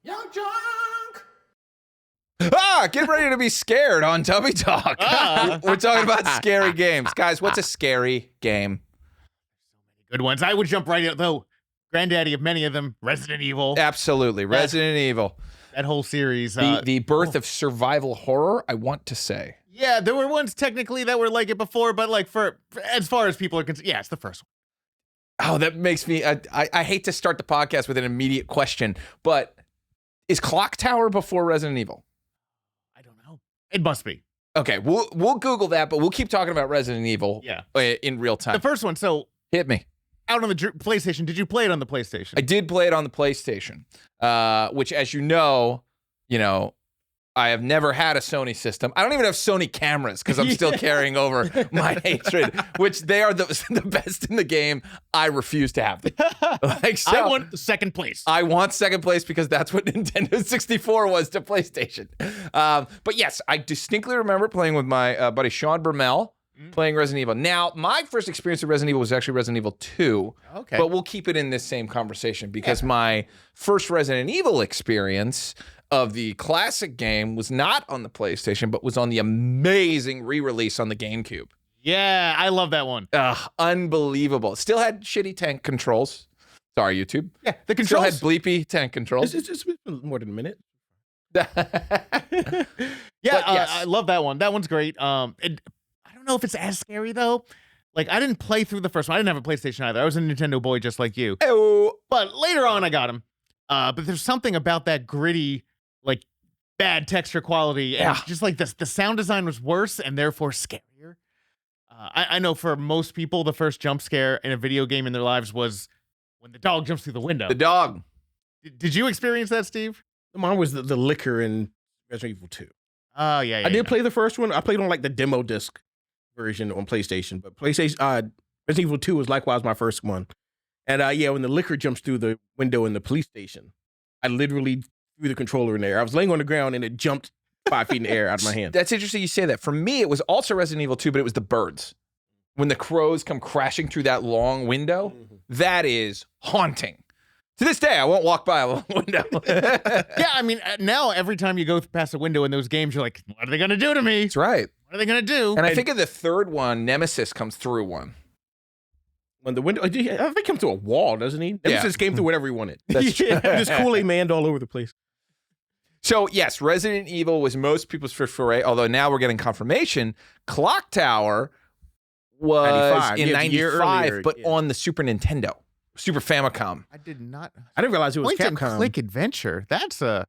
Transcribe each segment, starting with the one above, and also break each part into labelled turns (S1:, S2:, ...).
S1: YUNKJunk.
S2: Get ready to be scared on Tubby Talk. We're talking about scary games. Guys, what's a scary game?
S1: Good ones. I would jump right in, though. Granddaddy of many of them, Resident Evil.
S2: Absolutely. Resident Evil.
S1: That whole series.
S2: The birth of survival horror, I want to say.
S1: Yeah, there were ones technically that were like it before, but like for as far as people are concerned, yeah, it's the first one.
S2: Oh, that makes me, I hate to start the podcast with an immediate question, but is Clock Tower before Resident Evil?
S1: I don't know. It must be.
S2: Okay, we'll Google that, but we'll keep talking about Resident Evil in real time.
S1: The first one, so.
S2: Hit me.
S1: Out on the PlayStation, did you play it on the PlayStation?
S2: I did play it on the PlayStation, which, as you know, I have never had a Sony system. I don't even have Sony cameras because I'm still carrying over my hatred, which they are the best in the game. I refuse to have them.
S1: I want second place.
S2: I want second place because that's what Nintendo 64 was to PlayStation. But yes, I distinctly remember playing with my buddy Sean Bermel, playing Resident Evil. Now, my first experience with Resident Evil was actually Resident Evil 2.
S1: Okay.
S2: But we'll keep it in this same conversation because my first Resident Evil experience of the classic game was not on the PlayStation, but was on the amazing re-release on the GameCube.
S1: Yeah, I love that one.
S2: Unbelievable. Still had shitty tank controls. Sorry, YouTube.
S1: Yeah, the controls.
S2: Still had bleepy tank controls.
S3: It's been more than a minute.
S1: I love that one. That one's great. I don't know if it's as scary though. Like, I didn't play through the first one. I didn't have a PlayStation either. I was a Nintendo boy just like you.
S2: Oh.
S1: But later on, I got him. But there's something about that gritty, like, bad texture quality. And just like the sound design was worse and therefore scarier. I know for most people, the first jump scare in a video game in their lives was when the dog jumps through the window.
S2: The dog.
S1: Did you experience that, Steve?
S3: Mine was the liquor in Resident Evil 2.
S1: Oh, yeah.
S3: I did play the first one. I played on like the demo disc version on PlayStation, but Resident Evil 2 was likewise my first one. And when the liquor jumps through the window in the police station, I literally threw the controller in there. I was laying on the ground and it jumped 5 feet in the air out of my hand.
S2: That's interesting you say that. For me, it was also Resident Evil 2, but it was the birds. When the crows come crashing through that long window, that is haunting. To this day, I won't walk by a long window.
S1: Yeah, I mean, now every time you go past a window in those games, you're like, what are they going to do to me?
S2: That's right.
S1: What are they going to do?
S2: And I think in the third one, Nemesis comes through one.
S3: When the window, I think he comes through a wall, doesn't he? Nemesis came through whatever he wanted.
S2: That's true.
S3: Just Kool-Aid Man all over the place.
S2: So, yes, Resident Evil was most people's first foray, although now we're getting confirmation. Clock Tower was in 95, but on the Super Nintendo. Super Famicom.
S1: I did not.
S3: I didn't realize it was
S1: Point and
S3: Capcom.
S1: click adventure. That's a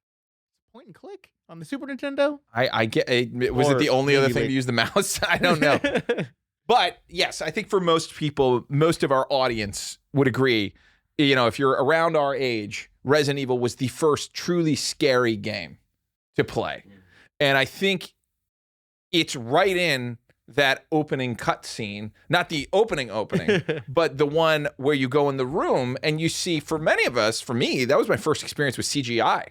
S1: point and click on the Super Nintendo.
S2: I get it. Was it the only other thing to use the mouse? I don't know. But yes, I think for most people, most of our audience would agree. If you're around our age, Resident Evil was the first truly scary game to play. And I think it's right in that opening cutscene, not the opening, but the one where you go in the room and you see, for many of us, for me, that was my first experience with CGI.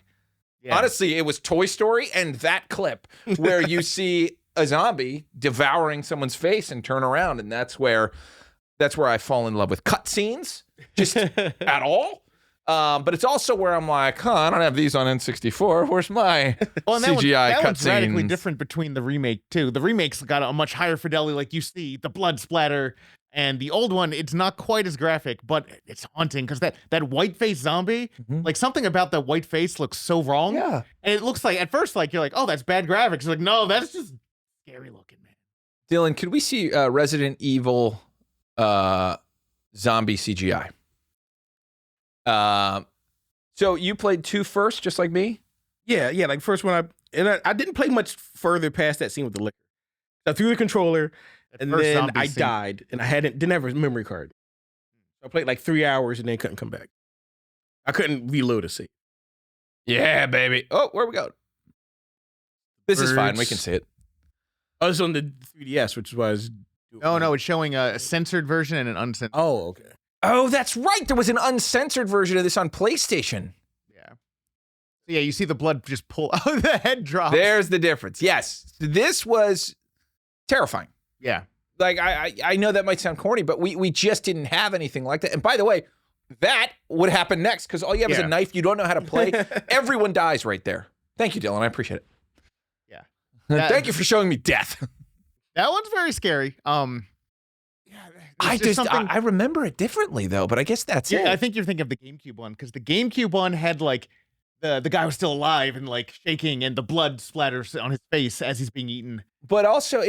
S2: Yeah. Honestly, it was Toy Story and that clip where you see a zombie devouring someone's face and turn around, and that's where I fall in love with cutscenes, just at all. But it's also where I'm like, I don't have these on N64. Where's my CGI
S1: that one's radically
S2: cutscenes?
S1: different between the remake, too. The remake's got a much higher fidelity, like you see, the blood splatter. And the old one, it's not quite as graphic, but it's haunting because that white-faced zombie, like something about that white face looks so wrong.
S2: Yeah.
S1: And it looks like, at first, like, you're like, oh, that's bad graphics. Like, no, that's just scary looking, man.
S2: Dylan, could we see Resident Evil zombie CGI? So you played 2 first, just like me?
S3: Yeah, like first one, I didn't play much further past that scene with the liquor. I threw the controller, and then I died, and I didn't have a memory card. I played like 3 hours and then couldn't come back. I couldn't reload a save.
S2: Yeah, baby. Oh, where we go? This is fine. We can see it.
S3: I was on the 3DS, which was...
S1: No, it's showing a censored version and an uncensored.
S3: Oh, okay.
S2: Oh, that's right. There was an uncensored version of this on PlayStation.
S1: Yeah, you see the blood just pull out, the head drops.
S2: There's the difference. Yes. This was terrifying.
S1: Yeah.
S2: Like, I know that might sound corny, but we just didn't have anything like that. And by the way, that would happen next because all you have is a knife. You don't know how to play. Everyone dies right there. Thank you, Dylan. I appreciate it.
S1: Yeah.
S2: Thank you for showing me death.
S1: That one's very scary.
S2: I remember it differently though, but I guess that's it.
S1: I think you're thinking of the GameCube one because the GameCube one had like the guy was still alive and like shaking and the blood splatters on his face as he's being eaten.
S2: But also,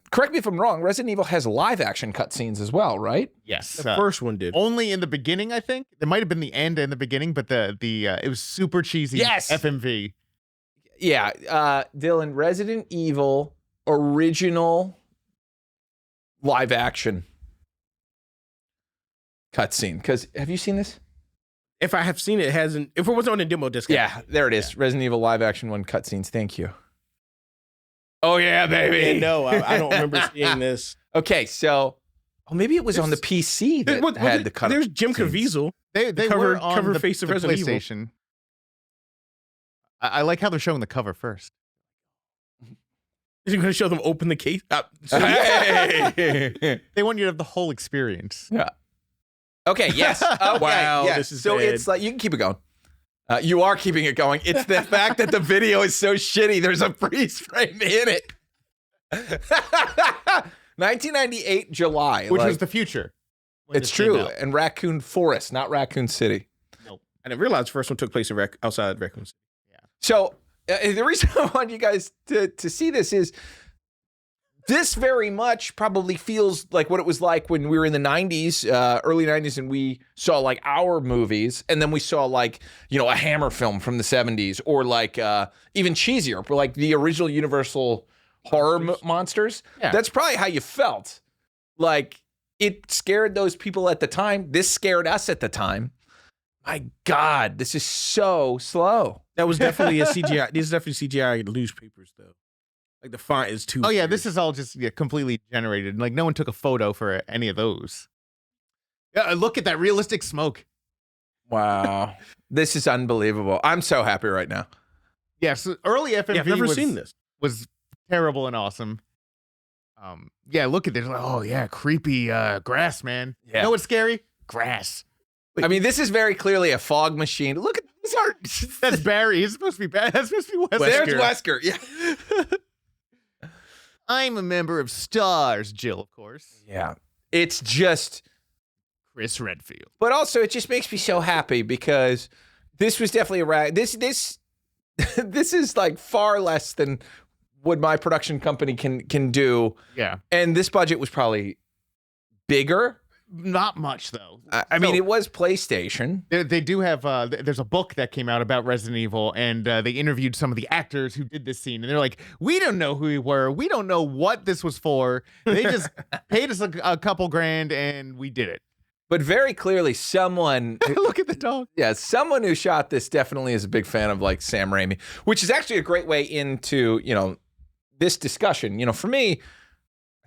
S2: correct me if I'm wrong, Resident Evil has live action cutscenes as well, right?
S1: Yes,
S3: the first one did.
S1: Only in the beginning, I think. There might have been the end and the beginning, but it was super cheesy.
S2: Yes,
S1: FMV.
S2: Yeah, Dylan, Resident Evil original live action cutscene. Because have you seen this?
S3: If I have seen it, hasn't. If it wasn't on a demo disc.
S2: Yeah, there it is. Yeah. Resident Evil live action 1 cutscenes. Thank you. Oh yeah, baby.
S3: Yeah, no, I don't remember seeing this.
S2: Okay, so maybe it was on the PC that had the cut.
S3: There's Jim Caviezel.
S1: They were on
S3: cover
S1: the,
S3: face of
S1: the
S3: Resident
S1: PlayStation.
S3: Evil.
S1: I like how they're showing the cover first.
S3: Is he going to show them open the case?
S2: Hey!
S1: They want you to have the whole experience.
S2: Yeah. Okay. Yes. Okay,
S3: wow.
S2: Yes.
S3: This is
S2: so
S3: bad.
S2: it's like you can keep it going. You are keeping it going. It's the fact that the video is so shitty. There's a freeze frame in it. 1998 July,
S1: which was the future.
S2: It's true. And Raccoon Forest, not Raccoon City.
S1: Nope.
S3: I didn't realize the first one took place outside Raccoon City.
S2: Yeah. So the reason I want you guys to see this is this very much probably feels like what it was like when we were in the 90s, early 90s, and we saw like our movies, and then we saw like, a Hammer film from the 70s, or like even cheesier, but like the original Universal horror monsters.
S1: Yeah.
S2: That's probably how you felt. Like, it scared those people at the time. This scared us at the time. My God, this is so slow.
S3: That was definitely a CGI. These are definitely CGI newspapers, though. Like the font is too.
S1: Oh yeah,
S3: weird.
S1: this is all just completely generated. Like no one took a photo for any of those. Yeah, look at that realistic smoke.
S2: Wow, this is unbelievable. I'm so happy right now.
S1: Yes, early FMV
S3: I've never seen this.
S1: Was terrible and awesome. Yeah, look at this. Oh yeah, creepy grass, man.
S2: Yeah.
S1: You know what's scary? Grass.
S2: I mean, this is very clearly a fog machine. Look at these art.
S1: That's Barry. He's supposed to be bad. That's supposed to be Wesker.
S2: There's Wesker. Yeah.
S1: I'm a member of STARS, Jill, of course.
S2: Yeah. It's just
S1: Chris Redfield.
S2: But also, it just makes me so happy because this was definitely this is like far less than what my production company can do.
S1: Yeah.
S2: And this budget was probably bigger.
S1: Not much, though.
S2: I mean, it was PlayStation.
S1: They do have, there's a book that came out about Resident Evil, and they interviewed some of the actors who did this scene, and they're like, we don't know who we were. We don't know what this was for. They just paid us a couple grand, and we did it.
S2: But very clearly, someone...
S1: Look at the dog.
S2: Yeah, someone who shot this definitely is a big fan of, like, Sam Raimi, which is actually a great way into, this discussion. For me...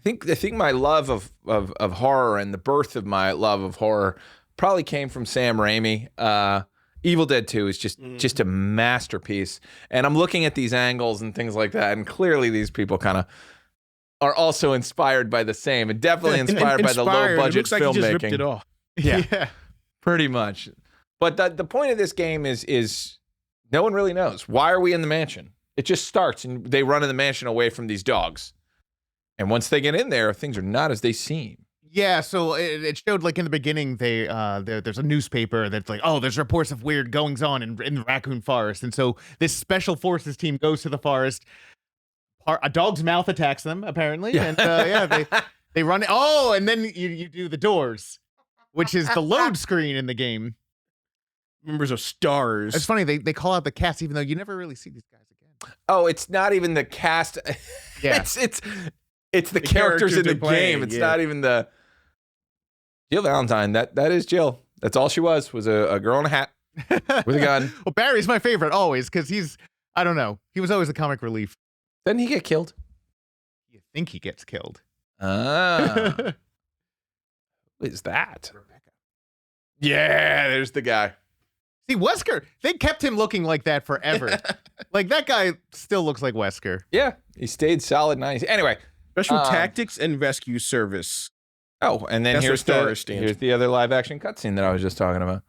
S2: I think my love of horror and the birth of my love of horror probably came from Sam Raimi. Evil Dead 2 is just a masterpiece. And I'm looking at these angles and things like that, and clearly these people kind of are also inspired by the same, and definitely inspired by the low budget filmmaking. It looks like he just ripped it off.
S1: Yeah,
S2: pretty much. But the point of this game is no one really knows. Why are we in the mansion? It just starts and they run in the mansion away from these dogs. And once they get in there, things are not as they seem.
S1: Yeah, so it showed like in the beginning, there's a newspaper that's like, oh, there's reports of weird goings on in the Raccoon Forest, and so this special forces team goes to the forest. A dog's mouth attacks them apparently, and they run. Oh, and then you do the doors, which is the load screen in the game.
S3: Members of STARS.
S1: It's funny they call out the cast even though you never really see these guys again.
S2: Oh, it's not even the cast.
S1: Yeah,
S2: It's the characters in the game. It's not even the Jill Valentine. That is Jill. That's all she was a girl in a hat with a gun.
S1: Well, Barry's my favorite always because I don't know. He was always a comic relief.
S2: Didn't he get killed?
S1: You think he gets killed?
S2: Ah, who is that? Rebecca. Yeah, there's the guy.
S1: See, Wesker. They kept him looking like that forever. Like that guy still looks like Wesker.
S2: Yeah, he stayed solid 90s. Anyway.
S3: Special Tactics and Rescue Service.
S2: Oh, and then here's the other live action cutscene that I was just talking about.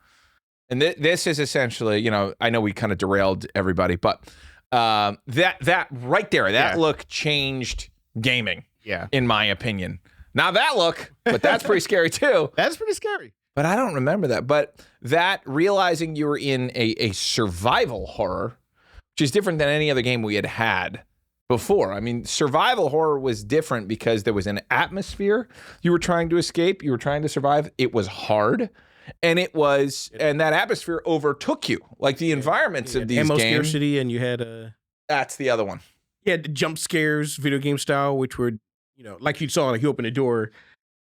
S2: And this is essentially, I know we kind of derailed everybody, but that right there, that look changed gaming.
S1: Yeah.
S2: In my opinion. Not that look, but that's pretty scary too.
S1: That's pretty scary.
S2: But I don't remember that. But that realizing you were in a survival horror, which is different than any other game we had before. I mean, survival horror was different because there was an atmosphere you were trying to escape, you were trying to survive. It was hard. And that atmosphere overtook you. Like the environments of these
S3: ammo
S2: games.
S3: Scarcity, and you had
S2: That's the other one.
S3: You had the jump scares, video game style, which were, like you saw, like you open the door,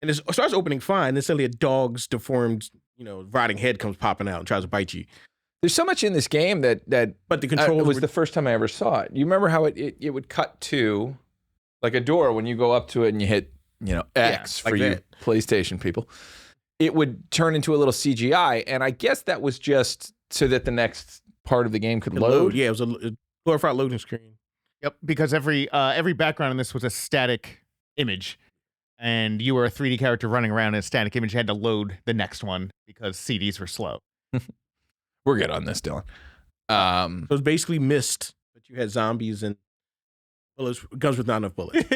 S3: and it starts opening fine, then suddenly a dog's deformed, rotting head comes popping out and tries to bite you.
S2: There's so much in this game that
S3: but the controls
S2: was the first time I ever saw it. You remember how it would cut to like a door when you go up to it and you hit, X for you PlayStation people. It would turn into a little CGI, and I guess that was just so that the next part of the game could load.
S3: Yeah, it was a glorified loading screen.
S1: Yep, because every background in this was a static image, and you were a 3D character running around in a static image. You had to load the next one because CDs were slow.
S2: We're good on this, Dylan.
S3: So it was basically Myst, but you had zombies and guns with not enough bullets.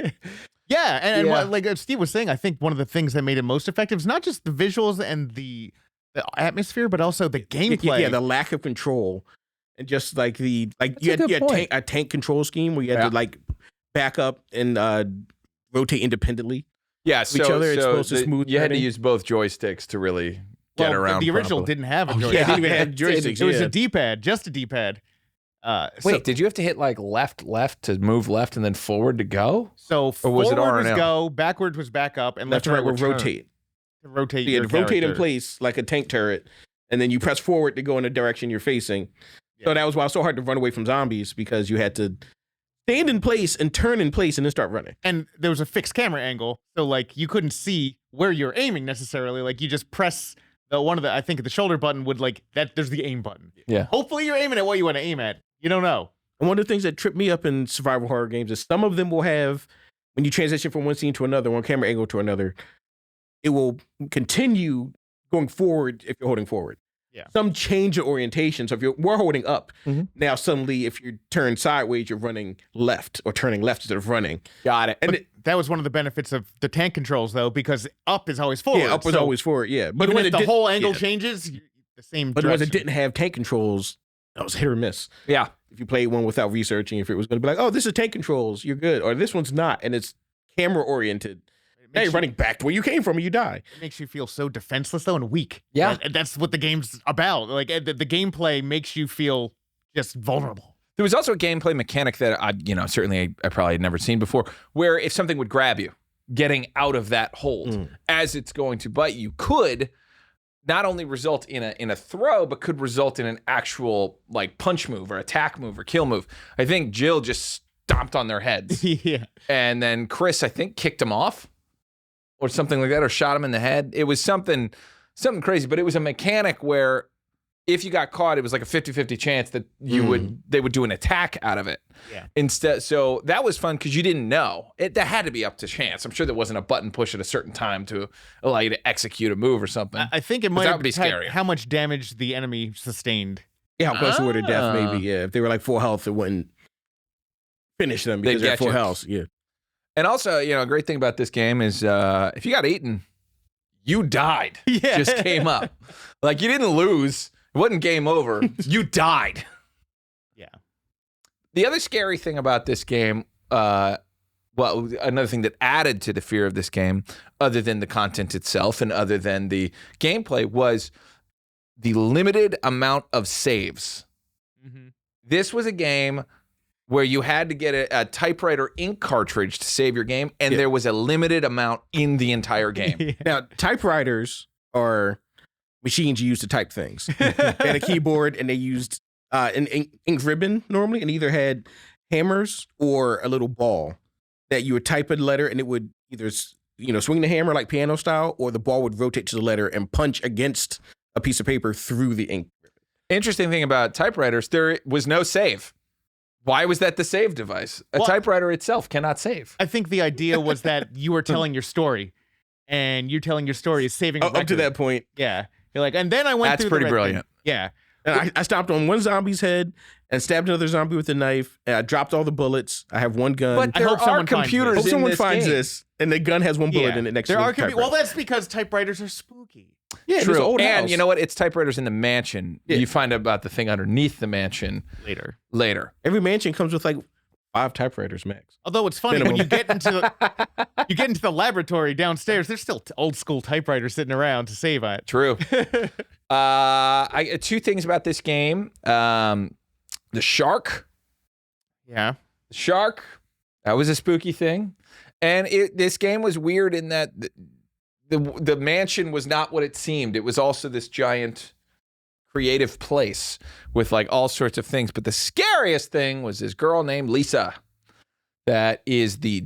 S1: Yeah, and like Steve was saying, I think one of the things that made it most effective is not just the visuals and the atmosphere, but also the gameplay.
S3: Yeah, the lack of control. And just like you had a tank control scheme where you had to back up and rotate independently.
S2: Yeah,
S3: each other. It's supposed to smooth.
S2: You had to use both joysticks to really get around.
S1: The original didn't have a joystick.
S3: Yeah, it didn't even have joysticks.
S1: It was a D-pad, just a D-pad.
S2: Wait, did you have to hit like left to move left and then forward to go?
S1: So forward was go, backwards was back up, and left to right
S3: would rotate.
S1: To rotate.
S3: So you had to rotate in place like a tank turret, and then you press forward to go in the direction you're facing. So that was why it was so hard to run away from zombies, because you had to stand in place and turn in place and then start running.
S1: And there was a fixed camera angle, so like you couldn't see where you're aiming necessarily. Like you just press I think the shoulder button would there's the aim button.
S2: Yeah.
S1: Hopefully you're aiming at what you want to aim at. You don't know.
S3: And one of the things that tripped me up in survival horror games is some of them will have, when you transition from one scene to another, one camera angle to another, it will continue going forward if you're holding forward.
S1: Yeah.
S3: Some change of orientation. So if we're holding up, now suddenly if you turn sideways, you're running left or turning left instead of running.
S2: Got it.
S1: And that was one of the benefits of the tank controls, though, because up is always forward.
S3: Yeah, up is always forward, yeah.
S1: But when the whole angle changes, the same
S3: But the
S1: direction.
S3: ones that didn't have tank controls, that was hit or miss.
S2: Yeah.
S3: If you played one without researching, if it was going to be like, oh, this is tank controls, you're good. Or this one's not, and it's camera oriented. Now you're running back to where you came from and you die.
S1: It makes you feel so defenseless, though, and weak.
S2: Yeah.
S1: And that's what the game's about. Like, the gameplay makes you feel just vulnerable.
S2: There was also a gameplay mechanic that I probably had never seen before, where if something would grab you, getting out of that hold as it's going to bite you could not only result in a throw, but could result in an actual like punch move or attack move or kill move. I think Jill just stomped on their heads.
S1: Yeah.
S2: And then Chris, I think, kicked him off or something like that, or shot him in the head. It was something crazy, but it was a mechanic where if you got caught, it was like a 50-50 chance that they would do an attack out of it.
S1: Yeah.
S2: Instead, so that was fun because you didn't know. That had to be up to chance. I'm sure there wasn't a button push at a certain time to allow you to execute a move or something.
S1: I think it might
S2: that would be scary.
S1: How much damage the enemy sustained.
S3: Yeah, how close they were to death, maybe. Yeah, if they were like full health, it wouldn't finish them because they're full health. Yeah.
S2: And also, a great thing about this game is if you got eaten, you died.
S1: Yeah.
S2: Just came up. Like you didn't lose. It wasn't game over. You died.
S1: Yeah.
S2: The other scary thing about this game, another thing that added to the fear of this game, other than the content itself and other than the gameplay, was the limited amount of saves. Mm-hmm. This was a game where you had to get a typewriter ink cartridge to save your game, and there was a limited amount in the entire game.
S3: Yeah. Now, typewriters are machines you use to type things. They had a keyboard, and they used an ink ribbon normally, and either had hammers or a little ball that you would type a letter, and it would either swing the hammer like piano style, or the ball would rotate to the letter and punch against a piece of paper through the ink ribbon.
S2: Interesting thing about typewriters, there was no save. Why was that the save device? A typewriter itself cannot save.
S1: I think the idea was that you were telling your story. and you're telling your story is saving a
S3: Up to
S1: record.
S3: that point.
S1: Yeah. You're like, and then I went
S2: That's
S1: through
S2: pretty
S1: the red
S2: brilliant.
S1: thing. Yeah.
S3: And I stomped on one zombie's head and stabbed another zombie with a knife. And I dropped all the bullets. I have one gun.
S2: But
S1: I
S2: there
S1: hope
S2: are
S1: someone finds
S2: computers
S1: this.
S3: Hope someone
S2: in this
S3: finds
S2: game.
S3: this, and the gun has one bullet in it next
S1: there
S3: to
S1: are
S3: the typewriter.
S1: Well, that's because typewriters are spooky.
S3: Yeah, it's
S2: True.
S3: an old
S2: And
S3: house.
S2: you know what? It's typewriters in the mansion.
S3: Yeah.
S2: You find out about the thing underneath the mansion later.
S3: Every mansion comes with like 5 typewriters max.
S1: Although it's funny
S3: Minimum.
S1: when you get into the laboratory downstairs, there's still old school typewriters sitting around to save on it.
S2: True. Two things about this game. The shark.
S1: Yeah.
S2: The shark. That was a spooky thing. And this game was weird in that the mansion was not what it seemed. It was also this giant creative place with like all sorts of things. But the scariest thing was this girl named Lisa that is the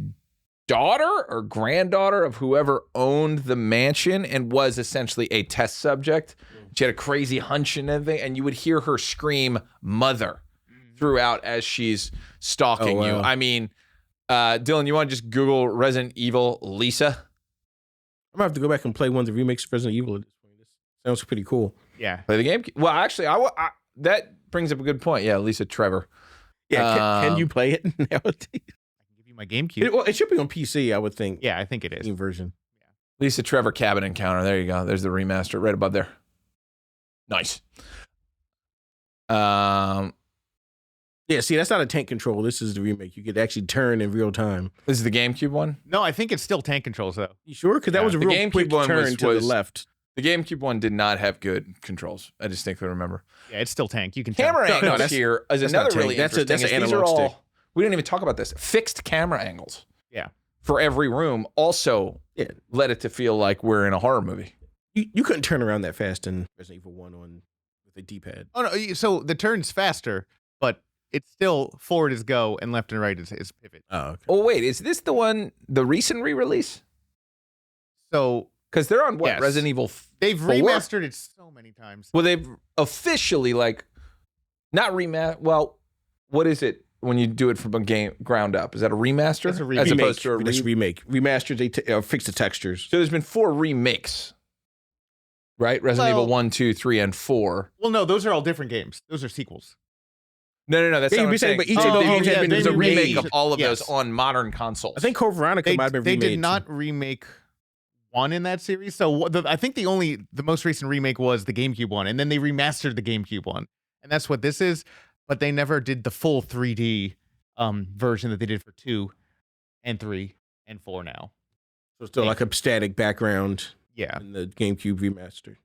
S2: daughter or granddaughter of whoever owned the mansion and was essentially a test subject. She had a crazy hunch and everything, and you would hear her scream "mother" throughout as she's stalking you. I mean, Dylan, you want to just Google Resident Evil Lisa?
S3: I'm gonna have to go back and play one of the remakes of Resident Evil at this point. This sounds pretty cool.
S1: Yeah.
S2: Play the game? Well, actually, that brings up a good point. Yeah, Lisa Trevor.
S3: Yeah, can you play it nowadays?
S1: I can give you my GameCube.
S3: It should be on PC, I would think.
S1: Yeah, I think it is.
S3: Version.
S2: Lisa Trevor Cabin Encounter. There you go. There's the remaster right above there. Nice.
S3: Yeah, see, that's not a tank control. This is the remake. You could actually turn in real time.
S2: This is the GameCube one?
S1: No, I think it's still tank controls though.
S3: You sure? Because that was a
S2: The
S3: real
S2: GameCube
S3: quick
S2: one
S3: turn to the
S2: was-
S3: left.
S2: The GameCube one did not have good controls. I distinctly remember.
S1: Yeah, it's still tank. You can
S2: Camera
S1: tell.
S2: angles
S3: that's-
S2: here is
S3: that's
S2: another
S3: not tank.
S2: really
S3: That's
S2: interesting.
S3: an
S2: These are
S3: analog
S2: all,
S3: stick.
S2: we didn't even talk about this. Fixed camera angles.
S1: Yeah.
S2: For every room also
S3: Yeah.
S2: led it to feel like we're in a horror movie.
S3: You couldn't turn around that fast in Resident Evil 1 with a D-pad.
S1: Oh no, so the turn's faster, but it's still forward is go and left and right is pivot.
S3: Oh, okay.
S2: Oh, wait. Is this the recent re-release?
S1: So
S2: Because they're on what?
S1: Yes.
S2: Resident Evil
S1: they've
S2: 4?
S1: remastered it so many times.
S2: Well, they've officially not remaster. Well, what is it when you do it from a game ground up? Is that a remaster?
S1: That's a remake.
S2: As opposed to a
S3: This remake. Remasters, they fix the textures.
S2: So there's been 4 remakes, right? Resident Evil 1, 2, 3, and 4.
S1: Well, no, those are all different games. Those are sequels.
S2: No. That's
S3: Yeah,
S2: not
S3: you'd
S2: what
S3: be
S2: I'm
S3: saying,
S2: saying.
S3: but each of them has been
S2: There's a remake
S3: remade.
S2: of all of
S1: Yes.
S2: those on modern consoles.
S3: I think Code Veronica might have been
S1: They
S3: remade.
S1: did not remake one in that series. So I think the most recent remake was the GameCube one, and then they remastered the GameCube one, and that's what this is. But they never did the full 3D version that they did for 2 and 3 and 4 now.
S3: So still like a static background
S1: Yeah.
S3: in the GameCube remaster.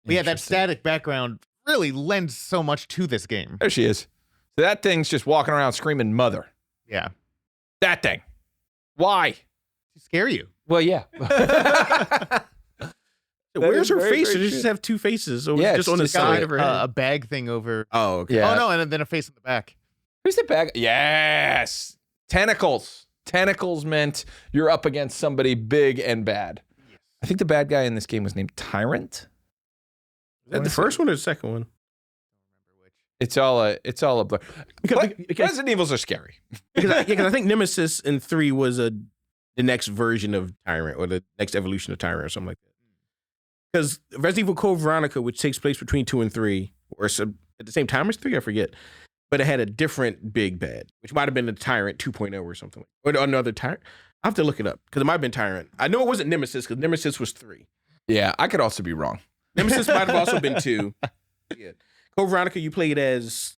S1: But yeah, that
S3: Interesting.
S1: static background really lends so much to this game.
S2: There she is. So that thing's just walking around screaming "mother."
S1: Yeah.
S2: That thing. Why?
S1: To scare you.
S2: Well, yeah.
S3: Where's her
S2: very,
S3: face?
S2: very
S3: Does she
S2: true.
S3: just have 2 faces? Or
S2: Yeah,
S3: just on the
S2: it's
S3: side
S2: just
S3: of her head?
S1: A bag thing over.
S3: Oh, okay.
S2: Yeah.
S1: Oh no, and then a face in the back.
S2: Who's the bag? Yes. Tentacles. Tentacles meant you're up against somebody big and bad. I think the bad guy in this game was named Tyrant.
S3: Is that the first one or the second one?
S2: It's all a blur.
S3: Because-
S2: Resident Evils are scary.
S3: Because I think Nemesis in 3 was the next version of Tyrant or the next evolution of Tyrant or something like that. Because Resident Evil Code Veronica, which takes place between 2 and 3, or at the same time as 3, I forget, but it had a different big bad, which might have been the Tyrant 2.0 or something, or another Tyrant. I have to look it up because it might have been Tyrant. I know it wasn't Nemesis because Nemesis was 3.
S2: Yeah, I could also be wrong.
S3: Nemesis might have also been 2. Yeah. Code Veronica, you played as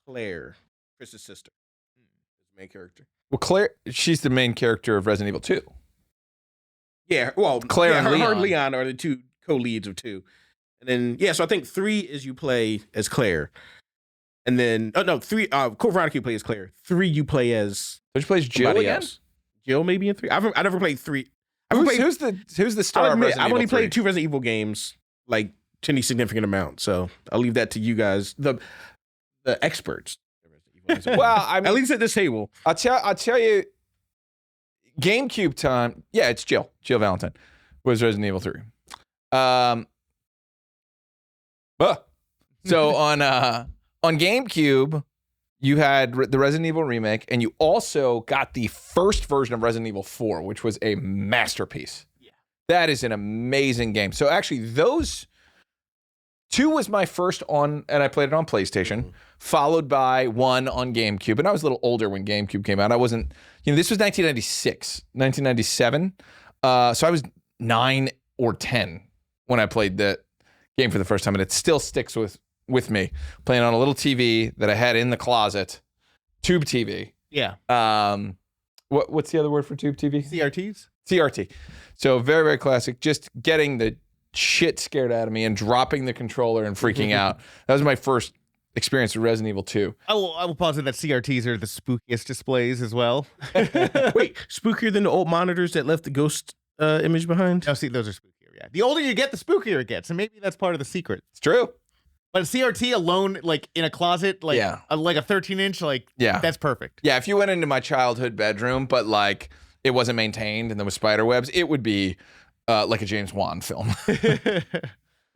S3: Claire, Chris's sister, the main character.
S2: Well, Claire, she's the main character of Resident Evil 2.
S3: Yeah, well,
S2: Claire and
S3: her
S2: Leon.
S3: and Leon are the 2 co-leads of 2. And then, so I think 3 is you play as Claire. And then, 3, Code Veronica you play as Claire. 3 you play as
S2: Which plays Jill
S3: somebody
S2: again?
S3: else. Jill maybe in 3? I never played 3.
S2: Who's the star of Resident
S3: I've
S2: Evil
S3: only
S2: 3?
S3: played 2 Resident Evil games, like, to any significant amount. So I'll leave that to you guys, the experts.
S2: Well, I mean,
S3: at least at this table.
S2: I'll tell you, GameCube time. Yeah, it's Jill Valentine was Resident Evil 3. So on GameCube, you had the Resident Evil remake, and you also got the first version of Resident Evil 4, which was a masterpiece. That is an amazing game. So actually, those 2 was my first on, and I played it on PlayStation, followed by 1 on GameCube. And I was a little older when GameCube came out. I wasn't, this was 1996, 1997. So I was 9 or 10 when I played the game for the first time. And it still sticks with me. Playing on a little TV that I had in the closet, Tube TV.
S1: Yeah.
S2: What's the other word for Tube TV?
S1: CRTs?
S2: CRT. So very, very classic. Just getting the shit scared out of me and dropping the controller and freaking out. That was my first experience with Resident Evil 2.
S1: I will posit that CRTs are the spookiest displays as well.
S3: Wait, spookier than the old monitors that left the ghost image behind?
S1: No, see, those are spookier, yeah. The older you get, the spookier it gets, and maybe that's part of the secret.
S2: It's true.
S1: But a CRT alone, like in a closet, like a 13-inch, like that's perfect.
S2: Yeah, if you went into my childhood bedroom, but like it wasn't maintained and there was spider webs, it would be like a James Wan film.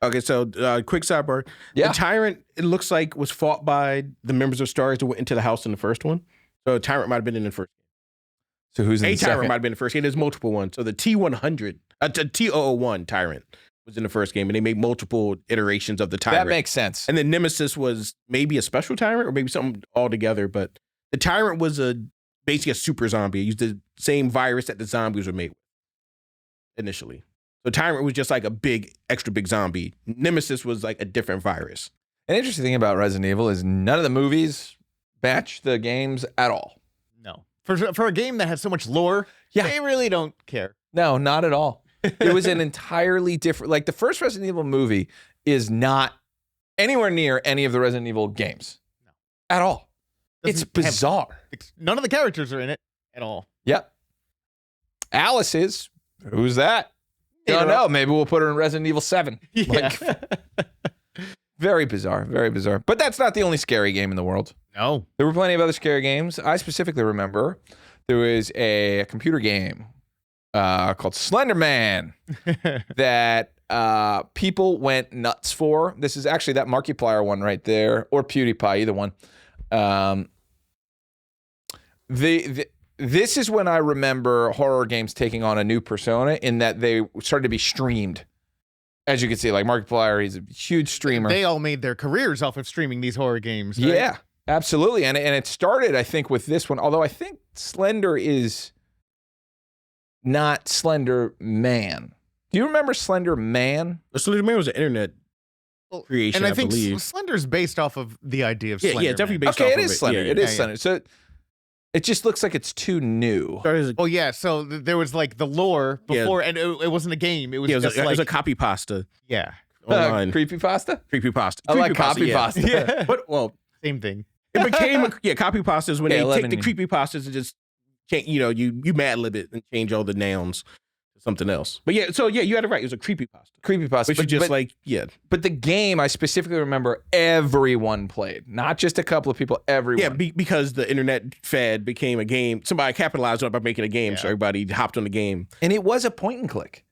S3: Okay, so quick sidebar.
S2: Yeah.
S3: The Tyrant, it looks like, was fought by the members of Stars that went into the house in the first one. So Tyrant might have been in the first game.
S2: So who's in the second?
S3: Tyrant might have been in the first game. There's multiple ones. So the T100, T001 Tyrant was in the first game, and they made multiple iterations of the Tyrant.
S2: That makes sense.
S3: And then Nemesis was maybe a special Tyrant or maybe something altogether, but the Tyrant was basically a super zombie. It used the same virus that the zombies were made with initially. So Tyrant was just like a extra big zombie. Nemesis was like a different virus.
S2: An interesting thing about Resident Evil is none of the movies match the games at all.
S1: No. For a game that has so much lore, they really don't care.
S2: No, not at all. It was an entirely different, like the first Resident Evil movie is not anywhere near any of the Resident Evil games. No. At all. It's bizarre.
S1: None of the characters are in it at all.
S2: Yep. Alice is. Who's that? Don't know. Maybe we'll put her in Resident Evil 7.
S1: Yeah.
S2: Very bizarre. Very bizarre. But that's not the only scary game in the world.
S1: No.
S2: There were plenty of other scary games. I specifically remember there was a computer game called Slender Man that people went nuts for. This is actually that Markiplier one right there, or PewDiePie, either one. This is when I remember horror games taking on a new persona in that they started to be streamed. As you can see, like Markiplier, he's a huge streamer.
S1: They all made their careers off of streaming these horror games. Right?
S2: Yeah, absolutely. And it started, I think, with this one. Although I think Slender is not Slender Man. Do you remember Slender Man?
S3: Slender Man was an internet creation,
S1: and I think
S3: believe.
S1: Slender's based off of the idea of Slender.
S3: Yeah, definitely based
S2: off
S3: off
S2: of it. Okay, it is Slender.
S3: Yeah,
S2: it is Slender. So it just looks like it's too new.
S1: Oh yeah, so there was like the lore before, and it wasn't a game. It was just
S3: it
S1: like
S3: was a copy pasta.
S1: Yeah,
S3: online
S2: creepypasta.
S3: Creepypasta.
S2: I like copy pasta.
S1: Yeah.
S3: But
S1: same thing.
S3: It became copy pastas when they take the creepy pastas and just change. You Mad Lib it and change all the nouns to something else. But you had it right. It was a creepy pasta.
S2: Creepypasta.
S3: Which is just But
S2: the game I specifically remember everyone played, not just a couple of people. Everyone.
S3: Yeah, because the internet fad became a game. Somebody capitalized on it by making a game, so everybody hopped on the game.
S2: And it was a point and click.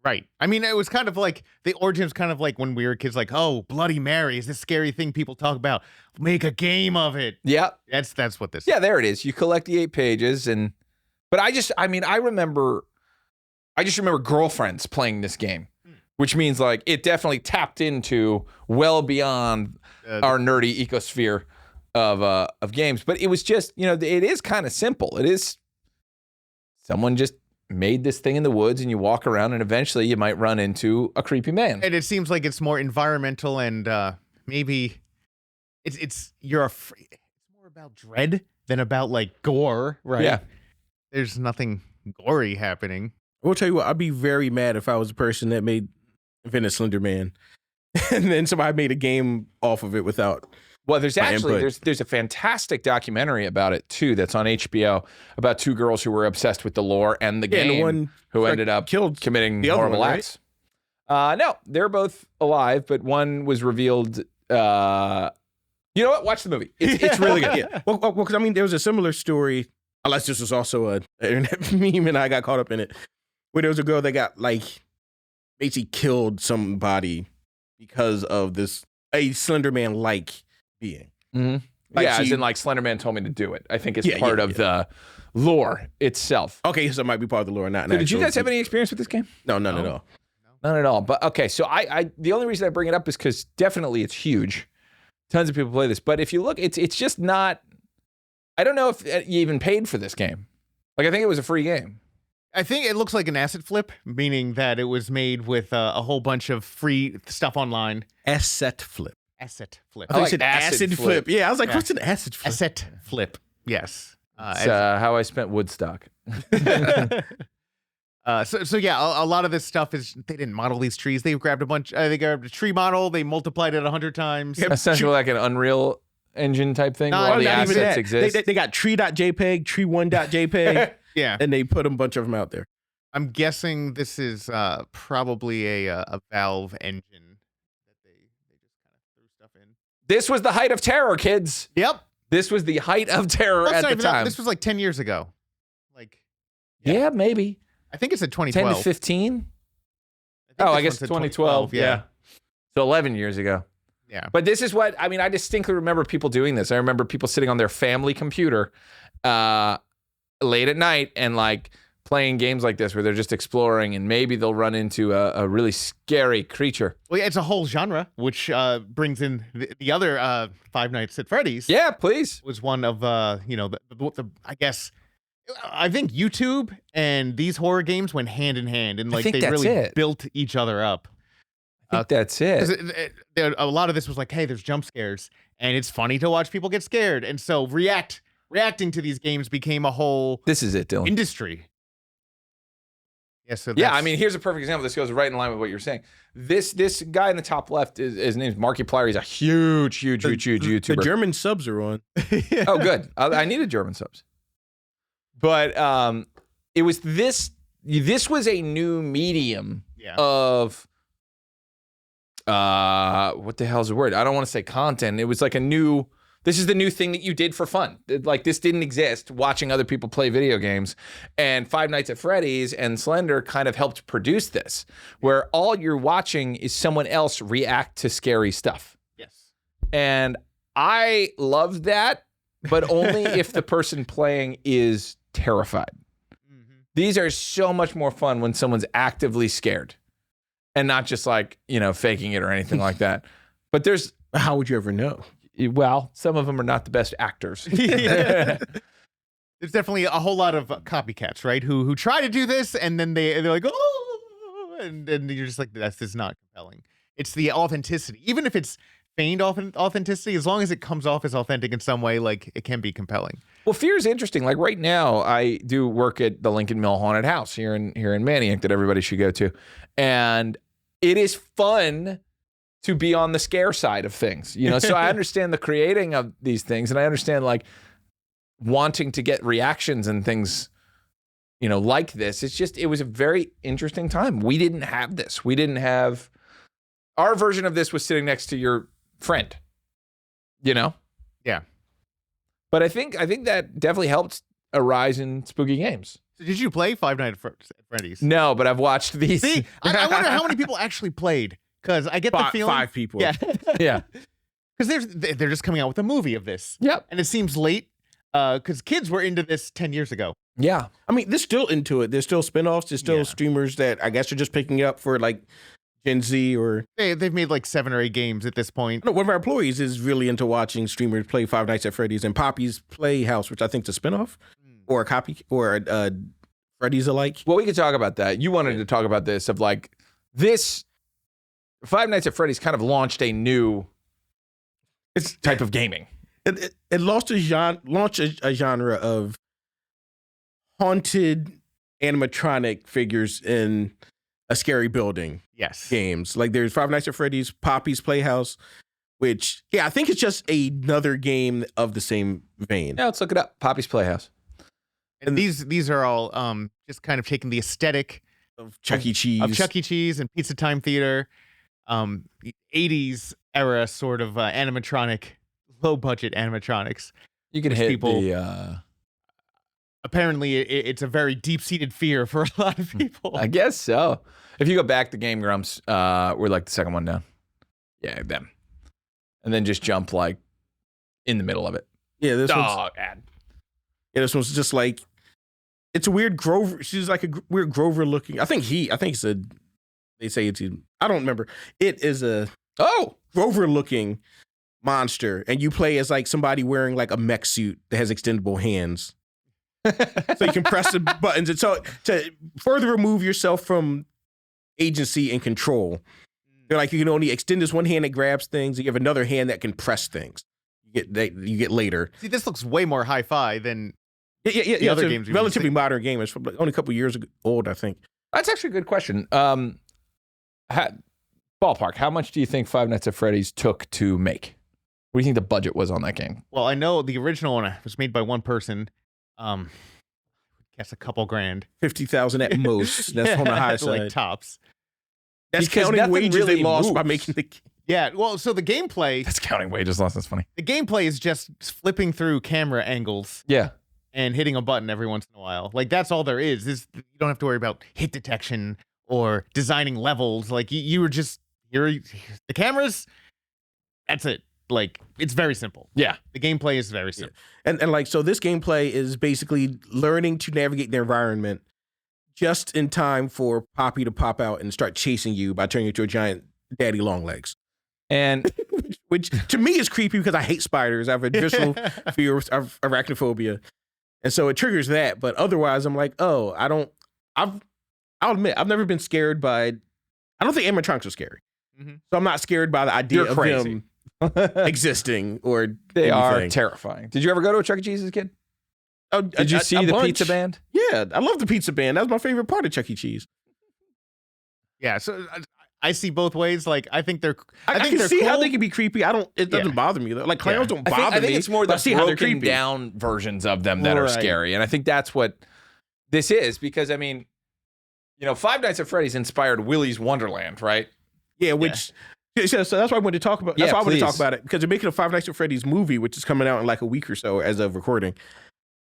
S1: Right. I mean, it was kind of like the origins, kind of like when we were kids, like, oh, Bloody Mary is this scary thing people talk about. Make a game of it.
S2: Yeah.
S1: That's what this is.
S2: Yeah, there it is. You collect the 8 pages but I just remember girlfriends playing this game, which means like it definitely tapped into well beyond our nerdy ecosphere of games. But it was just, it is kind of simple. It is someone just made this thing in the woods and you walk around and eventually you might run into a creepy man.
S1: And it seems like it's more environmental and maybe it's more about dread than about like gore, right?
S2: Yeah.
S1: There's nothing gory happening.
S3: I will tell you what, I'd be very mad if I was a person that invented Slender Man and then somebody made a game off of it without.
S2: Well, there's a fantastic documentary about it too that's on HBO about 2 girls who were obsessed with the lore and the game,
S3: and the one
S2: who ended up committing horrible acts. No, they're both alive, but one was revealed. You know what? Watch the movie. It's really good.
S3: Yeah. Well, because I mean, there was a similar story. Unless this was also an internet meme and I got caught up in it, where there was a girl that got basically killed somebody because of a Slender Man like being.
S2: Mm-hmm. as in like Slender Man told me to do it. I think it's part of the lore itself.
S3: Okay, so it might be part of the lore, not.
S2: So did you guys have any experience with this game?
S3: No, none at all.
S2: None at all. But okay, so I the only reason I bring it up is because definitely it's huge. Tons of people play this, but if you look, it's just not. I don't know if you even paid for this game. Like I think it was a free game.
S1: I think it looks like an asset flip, meaning that it was made with a whole bunch of free stuff online.
S3: Asset flip.
S1: Asset flip.
S3: I thought you said acid flip. Yeah, I was like, what's an acid flip?
S1: Asset flip. Yes.
S2: It's how I spent Woodstock.
S1: So yeah, a lot of this stuff is they didn't model these trees. They grabbed they grabbed a tree model, they multiplied it 100 times.
S2: Essentially like an Unreal Engine type thing where all the assets exist.
S3: They got tree.jpg, tree1.jpg.
S1: Yeah.
S3: And they put a bunch of them out there.
S1: I'm guessing this is probably a Valve engine that they just kind of threw stuff in.
S2: This was the height of terror, kids.
S1: Yep.
S2: This was the height of terror at the time.
S1: This was like 10 years ago. Like,
S2: yeah, maybe.
S1: I think it's at 2012.
S2: 10 to 15? I guess 2012. Yeah. So 11 years ago.
S1: Yeah.
S2: But this is what, I mean, I distinctly remember people doing this. I remember people sitting on their family computer late at night and like playing games like this where they're just exploring and maybe they'll run into a really scary creature.
S1: Well, yeah, it's a whole genre, which brings in the other Five Nights at Freddy's.
S2: Yeah, please.
S1: Was one of, the I guess, I think YouTube and these horror games went hand in hand and like they really built each other up.
S2: I think that's it.
S1: A lot of this was like, hey, there's jump scares and it's funny to watch people get scared. And so reacting to these games became a whole
S2: this is it, Dylan.
S1: Industry.
S2: Yeah, I mean, here's a perfect example. This goes right in line with what you're saying. This guy in the top left, his name's Markiplier. He's a huge YouTuber.
S3: The German subs are on.
S2: Oh, good. I needed German subs. But it was this was a new medium of what the hell's the word? I don't want to say content. It was like this is the new thing that you did for fun. Like this didn't exist, watching other people play video games. And Five Nights at Freddy's and Slender kind of helped produce this, where all you're watching is someone else react to scary stuff.
S1: Yes.
S2: And I loved that, but only if the person playing is terrified. Mm-hmm. These are so much more fun when someone's actively scared and not just like, faking it or anything like that. But
S3: how would you ever know?
S2: Well, some of them are not the best actors.
S1: There's definitely a whole lot of copycats, right? Who try to do this and then they're like, oh, and you're just like, this is not compelling. It's the authenticity, even if it's feigned authenticity, as long as it comes off as authentic in some way, like it can be compelling.
S2: Well, fear is interesting. Like right now, I do work at the Lincoln Mill Haunted House here in Manayunk that everybody should go to, and it is fun to be on the scare side of things, So I understand the creating of these things, and I understand like wanting to get reactions and things, like this. It's just it was a very interesting time. We didn't have this. We didn't have our version of this was sitting next to your friend,
S1: Yeah.
S2: But I think that definitely helped a rise in spooky games.
S1: So did you play Five Nights at Freddy's?
S2: No, but I've watched these.
S1: See, I wonder how many people actually played. Because I get the feeling
S3: 5 people.
S1: Yeah.
S2: Yeah.
S1: Because they're just coming out with a movie of this.
S2: Yep.
S1: And it seems late because kids were into this 10 years ago.
S2: Yeah.
S3: I mean, they're still into it. There's still spinoffs. There's still streamers that I guess are just picking up for like Gen Z or...
S1: They've made like 7 or 8 games at this point.
S3: No, one of our employees is really into watching streamers play Five Nights at Freddy's and Poppy's Playhouse, which I think is a spinoff or a copy or Freddy's alike.
S2: Well, we could talk about that. You wanted to talk about this of like this... Five Nights at Freddy's kind of launched a new type of gaming.
S3: It launched a genre of haunted animatronic figures in a scary building.
S1: Yes.
S3: Games. Like there's Five Nights at Freddy's, Poppy's Playhouse, which, I think it's just another game of the same vein.
S2: Yeah, let's look it up. Poppy's Playhouse.
S1: And these are all just kind of taking the aesthetic
S3: of Chuck E. Cheese.
S1: Of Chuck E. Cheese and Pizza Time Theater. 80s era sort of animatronic, low budget animatronics.
S2: You can hit people.
S1: Apparently, it's a very deep seated fear for a lot of people.
S2: I guess so. If you go back to Game Grumps, we're like the second one down. Yeah, them. And then just jump like in the middle of it.
S3: Yeah, this
S2: Yeah,
S3: this one's just like, it's a weird Grover. She's like a weird Grover looking. I think it's a. They say it's. I don't remember. It is a Grover looking monster, and you play as like somebody wearing like a mech suit that has extendable hands. So you can press the buttons, and so to further remove yourself from agency and control, they're like you can only extend this one hand that grabs things, and you have another hand that can press things. You get later.
S1: See, this looks way more hi-fi than
S3: the
S1: other
S3: it's
S1: games.
S3: a relatively modern game. It's only a couple years old, I think.
S2: That's actually a good question. Ballpark, how much do you think Five Nights at Freddy's took to make? What do you think the budget was on that game?
S1: Well, I know the original one was made by one person. I guess a couple grand.
S3: 50,000 at most. That's on the high side.
S1: Like tops.
S3: That's
S2: Because
S3: counting
S2: nothing
S3: wages
S2: really
S3: they lost by
S2: moves.
S3: making the game.
S1: Yeah, well, so the gameplay
S2: That's counting wages lost. That's funny.
S1: the gameplay is just flipping through camera angles
S2: Yeah.
S1: and hitting a button every once in a while. Like that's all there is. You don't have to worry about hit detection or designing levels. Like you were just the cameras. That's it. Like it's very simple.
S2: Yeah.
S1: The gameplay is very simple.
S3: And like, so this gameplay is basically learning to navigate the environment just in time for Poppy to pop out and start chasing you by turning you into a giant daddy long legs.
S2: And
S3: Which to me is creepy because I hate spiders. I have a visceral fear of arachnophobia. And so it triggers that. But otherwise, I'm like, oh, I'll admit, I've never been scared by, I don't think animatronics are scary.
S1: Mm-hmm.
S3: So I'm not scared by the idea
S2: You're
S3: of
S2: crazy.
S3: them existing or
S2: they are
S3: anything.
S2: terrifying. Did you ever go to a Chuck E. Cheese as a kid?
S3: Oh,
S2: Did you see the
S3: bunch.
S2: pizza band?
S3: Yeah, I love the pizza band. That was my favorite part of Chuck E. Cheese.
S1: Yeah, so I see both ways. Like I think they're
S3: I
S1: think
S3: can
S1: they're
S3: see how
S1: cool.
S3: they can be creepy. It doesn't bother me though. Like clowns don't bother
S2: I think
S3: me.
S2: it's more
S3: but I
S2: the
S3: see how they're
S2: broken
S3: creepy.
S2: down versions of them that are
S1: Right.
S2: scary. And I think that's what this is because, I mean, Five Nights at Freddy's inspired Willy's Wonderland, right?
S3: Yeah, which so that's why I wanted to talk about. That's
S2: Yeah,
S3: why I wanted to talk
S2: please.
S3: about it because they're making a Five Nights at Freddy's movie, which is coming out in like a week or so as of recording,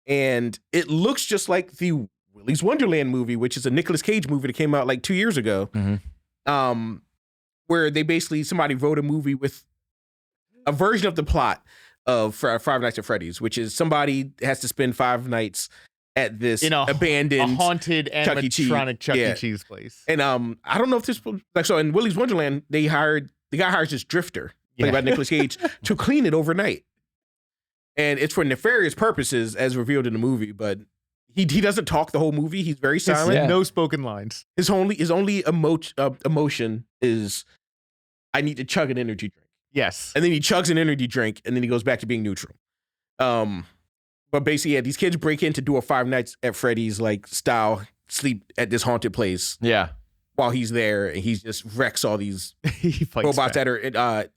S3: and it looks just like the Willy's Wonderland movie, which is a Nicolas Cage movie that came out like 2 years ago.
S2: Mhm.
S3: Where they basically somebody wrote a movie with a version of the plot of Five Nights at Freddy's, which is somebody has to spend 5 nights at this
S1: In a
S3: abandoned
S1: haunted
S3: Chuck E. Cheese.
S1: animatronic Chuck
S3: Yeah.
S1: E. Cheese place.
S3: And I don't know if this like so in Willy's Wonderland the guy hires this drifter played by Nicolas Cage to clean it overnight, and it's for nefarious purposes as revealed in the movie. But he doesn't talk the whole movie. He's very silent.
S2: Yeah.
S1: No spoken lines.
S3: His only emotion is I need to chug an energy drink,
S1: Yes.
S3: and then he chugs an energy drink, and then he goes back to being neutral. But basically, yeah, these kids break in to do a Five Nights at Freddy's like style sleep at this haunted place
S2: Yeah.
S3: while he's there, and he just wrecks all these
S1: He fights
S3: robots
S1: back.
S3: that are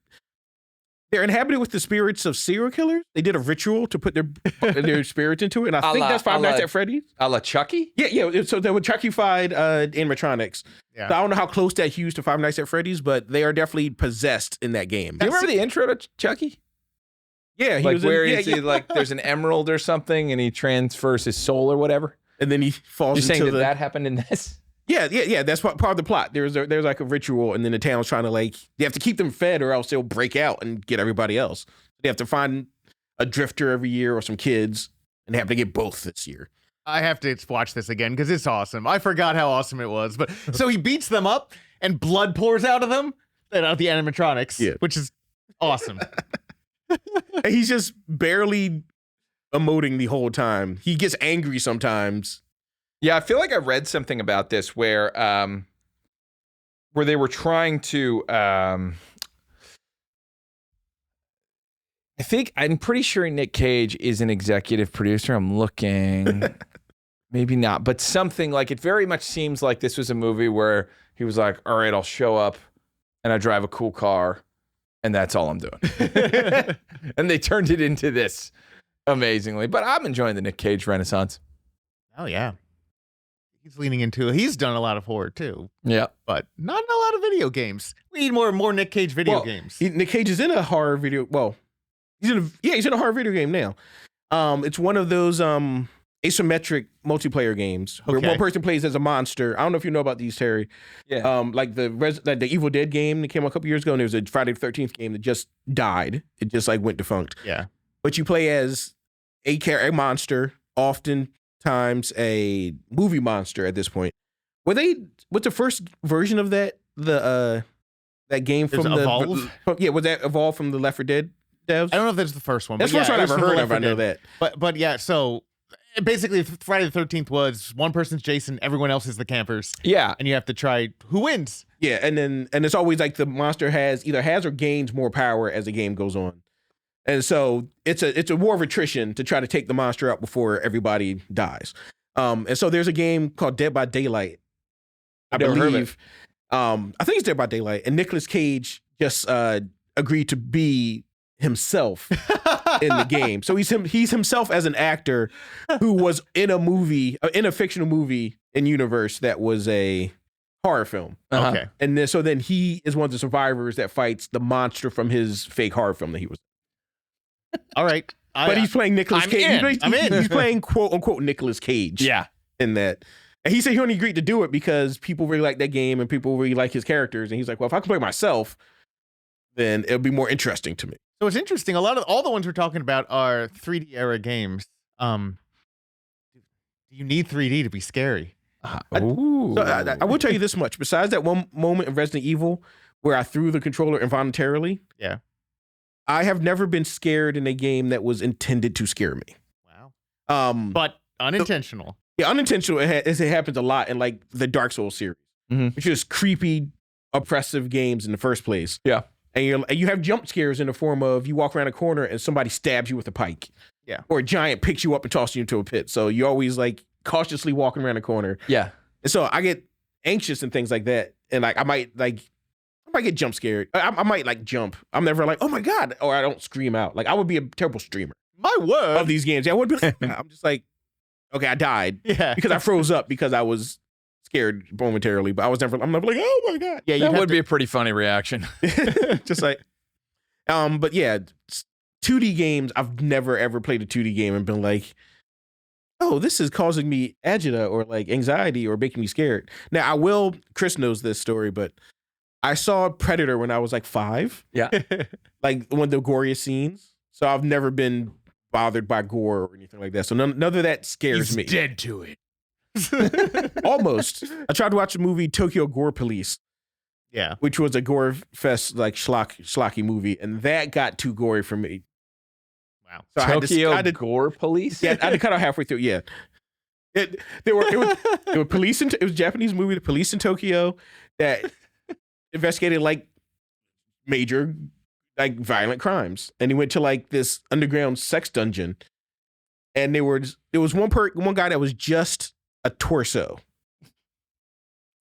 S3: they're inhabited with the spirits of serial killers. They did a ritual to put their spirits into it, and I think that's Five Nights at Freddy's.
S2: A la Chucky?
S3: Yeah. So they were Chucky-fied animatronics.
S1: Yeah.
S3: So I don't know how close that hews to Five Nights at Freddy's, but they are definitely possessed in that game.
S2: Do you remember the intro to Chucky?
S3: Yeah, he
S2: Like
S3: was
S2: where
S3: in,
S2: he's like there's an emerald or something and he transfers his soul or whatever?
S3: and then he falls
S2: You're saying
S3: into
S2: that happened in this?
S3: Yeah. That's part of the plot. There's like a ritual, and then the town's trying to they have to keep them fed, or else they'll break out and get everybody else. They have to find a drifter every year or some kids, and they have to get both this year.
S1: I have to watch this again because it's awesome. I forgot how awesome it was. But so he beats them up and blood pours out of them, and out the animatronics, which is awesome.
S3: And he's just barely emoting the whole time. He gets angry sometimes.
S2: Yeah, I feel like I read something about this where they were trying to I'm pretty sure Nick Cage is an executive producer. I'm looking. Maybe not, but something like it very much seems like this was a movie where he was like, all right, I'll show up and I drive a cool car and that's all I'm doing. And they turned it into this amazingly. But I'm enjoying the Nick Cage renaissance.
S1: Oh, yeah. He's leaning into it. He's done a lot of horror, too.
S2: Yeah.
S1: But not in a lot of video games. We need more Nick Cage video games.
S3: Nick Cage is in a horror video. Well, he's in a horror video game now. It's one of those asymmetric multiplayer games where one person plays as a monster. I don't know if you know about these, Terry.
S2: Yeah.
S3: Like the Evil Dead game that came out a couple years ago, and there was a Friday the 13th game that just died. It just went defunct.
S1: Yeah.
S3: but you play as a monster, oftentimes a movie monster at this point. What's the first version of that? That game from
S1: Evolve?
S3: Was that Evolve from the Left 4 Dead devs?
S1: I don't know if that's the first one.
S3: That's the first one I've ever heard of. I know that.
S1: But yeah, so basically Friday the 13th was one person's Jason, everyone else is the campers.
S2: Yeah.
S1: And you have to try who wins.
S3: Yeah, and it's always like the monster either has or gains more power as the game goes on. And so it's a war of attrition to try to take the monster out before everybody dies. And so there's a game called Dead by Daylight. I believe. I think it's Dead by Daylight, and Nicolas Cage just agreed to be himself in the game. So he's himself as an actor who was in a fictional movie in universe that was a horror film.
S1: Okay,
S3: and then he is one of the survivors that fights the monster from his fake horror film that he was.
S1: All right,
S3: but he's playing Nicolas Cage.
S1: I'm in.
S3: He's playing quote unquote Nicolas Cage.
S2: Yeah,
S3: in that. And he said he only agreed to do it because people really like that game and people really like his characters. And he's like, well, if I can play myself, then it'll be more interesting to me.
S1: So it's interesting. A lot of all the ones we're talking about are 3D era games. Do you need 3D to be scary?
S3: I will tell you this much. Besides that one moment in Resident Evil where I threw the controller involuntarily,
S1: yeah,
S3: I have never been scared in a game that was intended to scare me.
S1: Wow. But unintentional.
S3: Yeah, unintentional. It happens a lot in like the Dark Souls series, which is creepy, oppressive games in the first place.
S2: Yeah,
S3: and you have jump scares in the form of you walk around a corner and somebody stabs you with a pike.
S1: Yeah, or
S3: a giant picks you up and tosses you into a pit. So you're always like cautiously walking around a corner.
S2: Yeah,
S3: and so I get anxious and things like that, and like I might get jump scared. I might like jump. I'm never like, oh my god, or I don't scream out. Like I would be a terrible streamer.
S1: My word
S3: of these games. Yeah, I would be. I'm just like. Okay, I died.
S1: Yeah,
S3: because I froze up because I was scared momentarily, but I'm never like, oh my god.
S2: Yeah, that would be a pretty funny reaction.
S3: Just like, but yeah, 2D games. I've never ever played a 2D game and been like, oh, this is causing me agita or like anxiety or making me scared. Now Chris knows this story, but I saw Predator when I was like 5.
S2: Yeah,
S3: like one of the goriest scenes. So I've never been bothered by gore or anything like that. So none of that scares me.
S1: He's dead to it.
S3: Almost. I tried to watch the movie Tokyo Gore Police.
S1: Yeah.
S3: Which was a gore fest, like schlocky movie. And that got too gory for me.
S1: Wow.
S2: So Tokyo Gore Police?
S3: Yeah, I had to cut out halfway through. Yeah. It was police it was a Japanese movie, the police in Tokyo that investigated like major like violent crimes, and he went to like this underground sex dungeon, and there was one guy that was just a torso.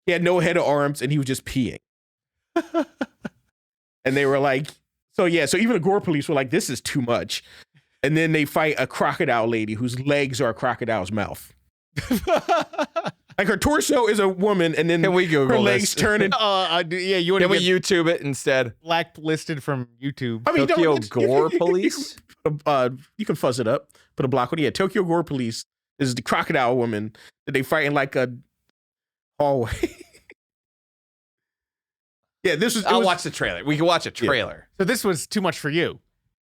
S3: He had no head or arms, and he was just peeing. And they were like, so even the gore police were like, this is too much. And then they fight a crocodile lady whose legs are a crocodile's mouth. Like her torso is a woman, and then
S2: her
S3: legs turn into...
S1: yeah, you want
S2: to YouTube it instead.
S1: Blacklisted from YouTube.
S3: I mean,
S2: Tokyo Gore Police?
S3: You can fuzz it up. Put a block on it. Yeah, Tokyo Gore Police is the crocodile woman that they fight in like a hallway. Yeah,
S2: I'll watch the trailer. We can watch a trailer.
S1: Yeah. So this was too much for you.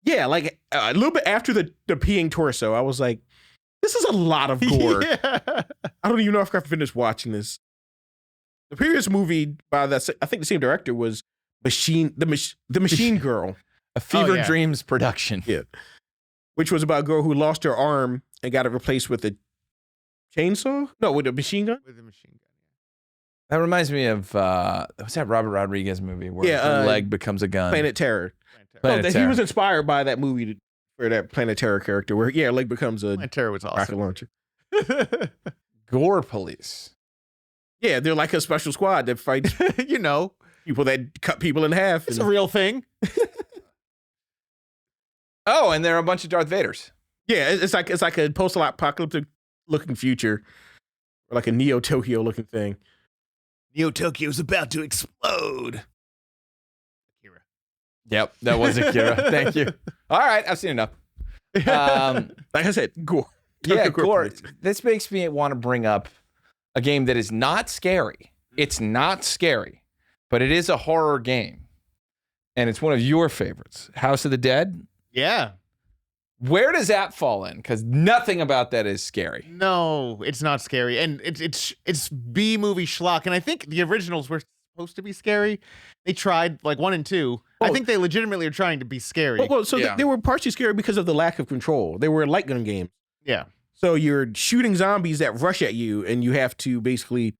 S3: Yeah, like a little bit after the peeing torso, I was like, this is a lot of gore.
S1: Yeah.
S3: I don't even know if I can finish watching this. The previous movie by I think the same director was the Machine Girl.
S2: A Fever Dreams production.
S3: Yeah. Which was about a girl who lost her arm and got it replaced with a chainsaw? No, with a machine gun?
S1: With a machine gun.
S2: That reminds me of what's that Robert Rodriguez movie where her leg becomes a gun?
S3: Planet Terror. He was inspired by that movie for that Planet Terror character where leg becomes a
S1: Planet Terror was awesome.
S3: Rocket launcher.
S2: Gore Police.
S3: Yeah, they're like a special squad that fights people that cut people in half.
S1: It's a real thing.
S2: Oh, and there are a bunch of Darth Vaders.
S3: Yeah, it's like a post-apocalyptic looking future, or like a Neo Tokyo looking thing.
S1: Neo Tokyo's about to explode. Akira.
S2: Yep, that was Akira. Thank you. All right, I've seen enough.
S3: Like I said, gore.
S2: Yeah, gore. This makes me want to bring up a game that is not scary. It's not scary, but it is a horror game. And it's one of your favorites. House of the Dead?
S1: Yeah.
S2: Where does that fall in? Because nothing about that is scary.
S1: No, it's not scary, and it's B movie schlock. And I think the originals were supposed to be scary. They tried like 1 and 2. I think they legitimately are trying to be scary.
S3: They were partially scary because of the lack of control. They were light gun games.
S1: Yeah.
S3: So you're shooting zombies that rush at you, and you have to basically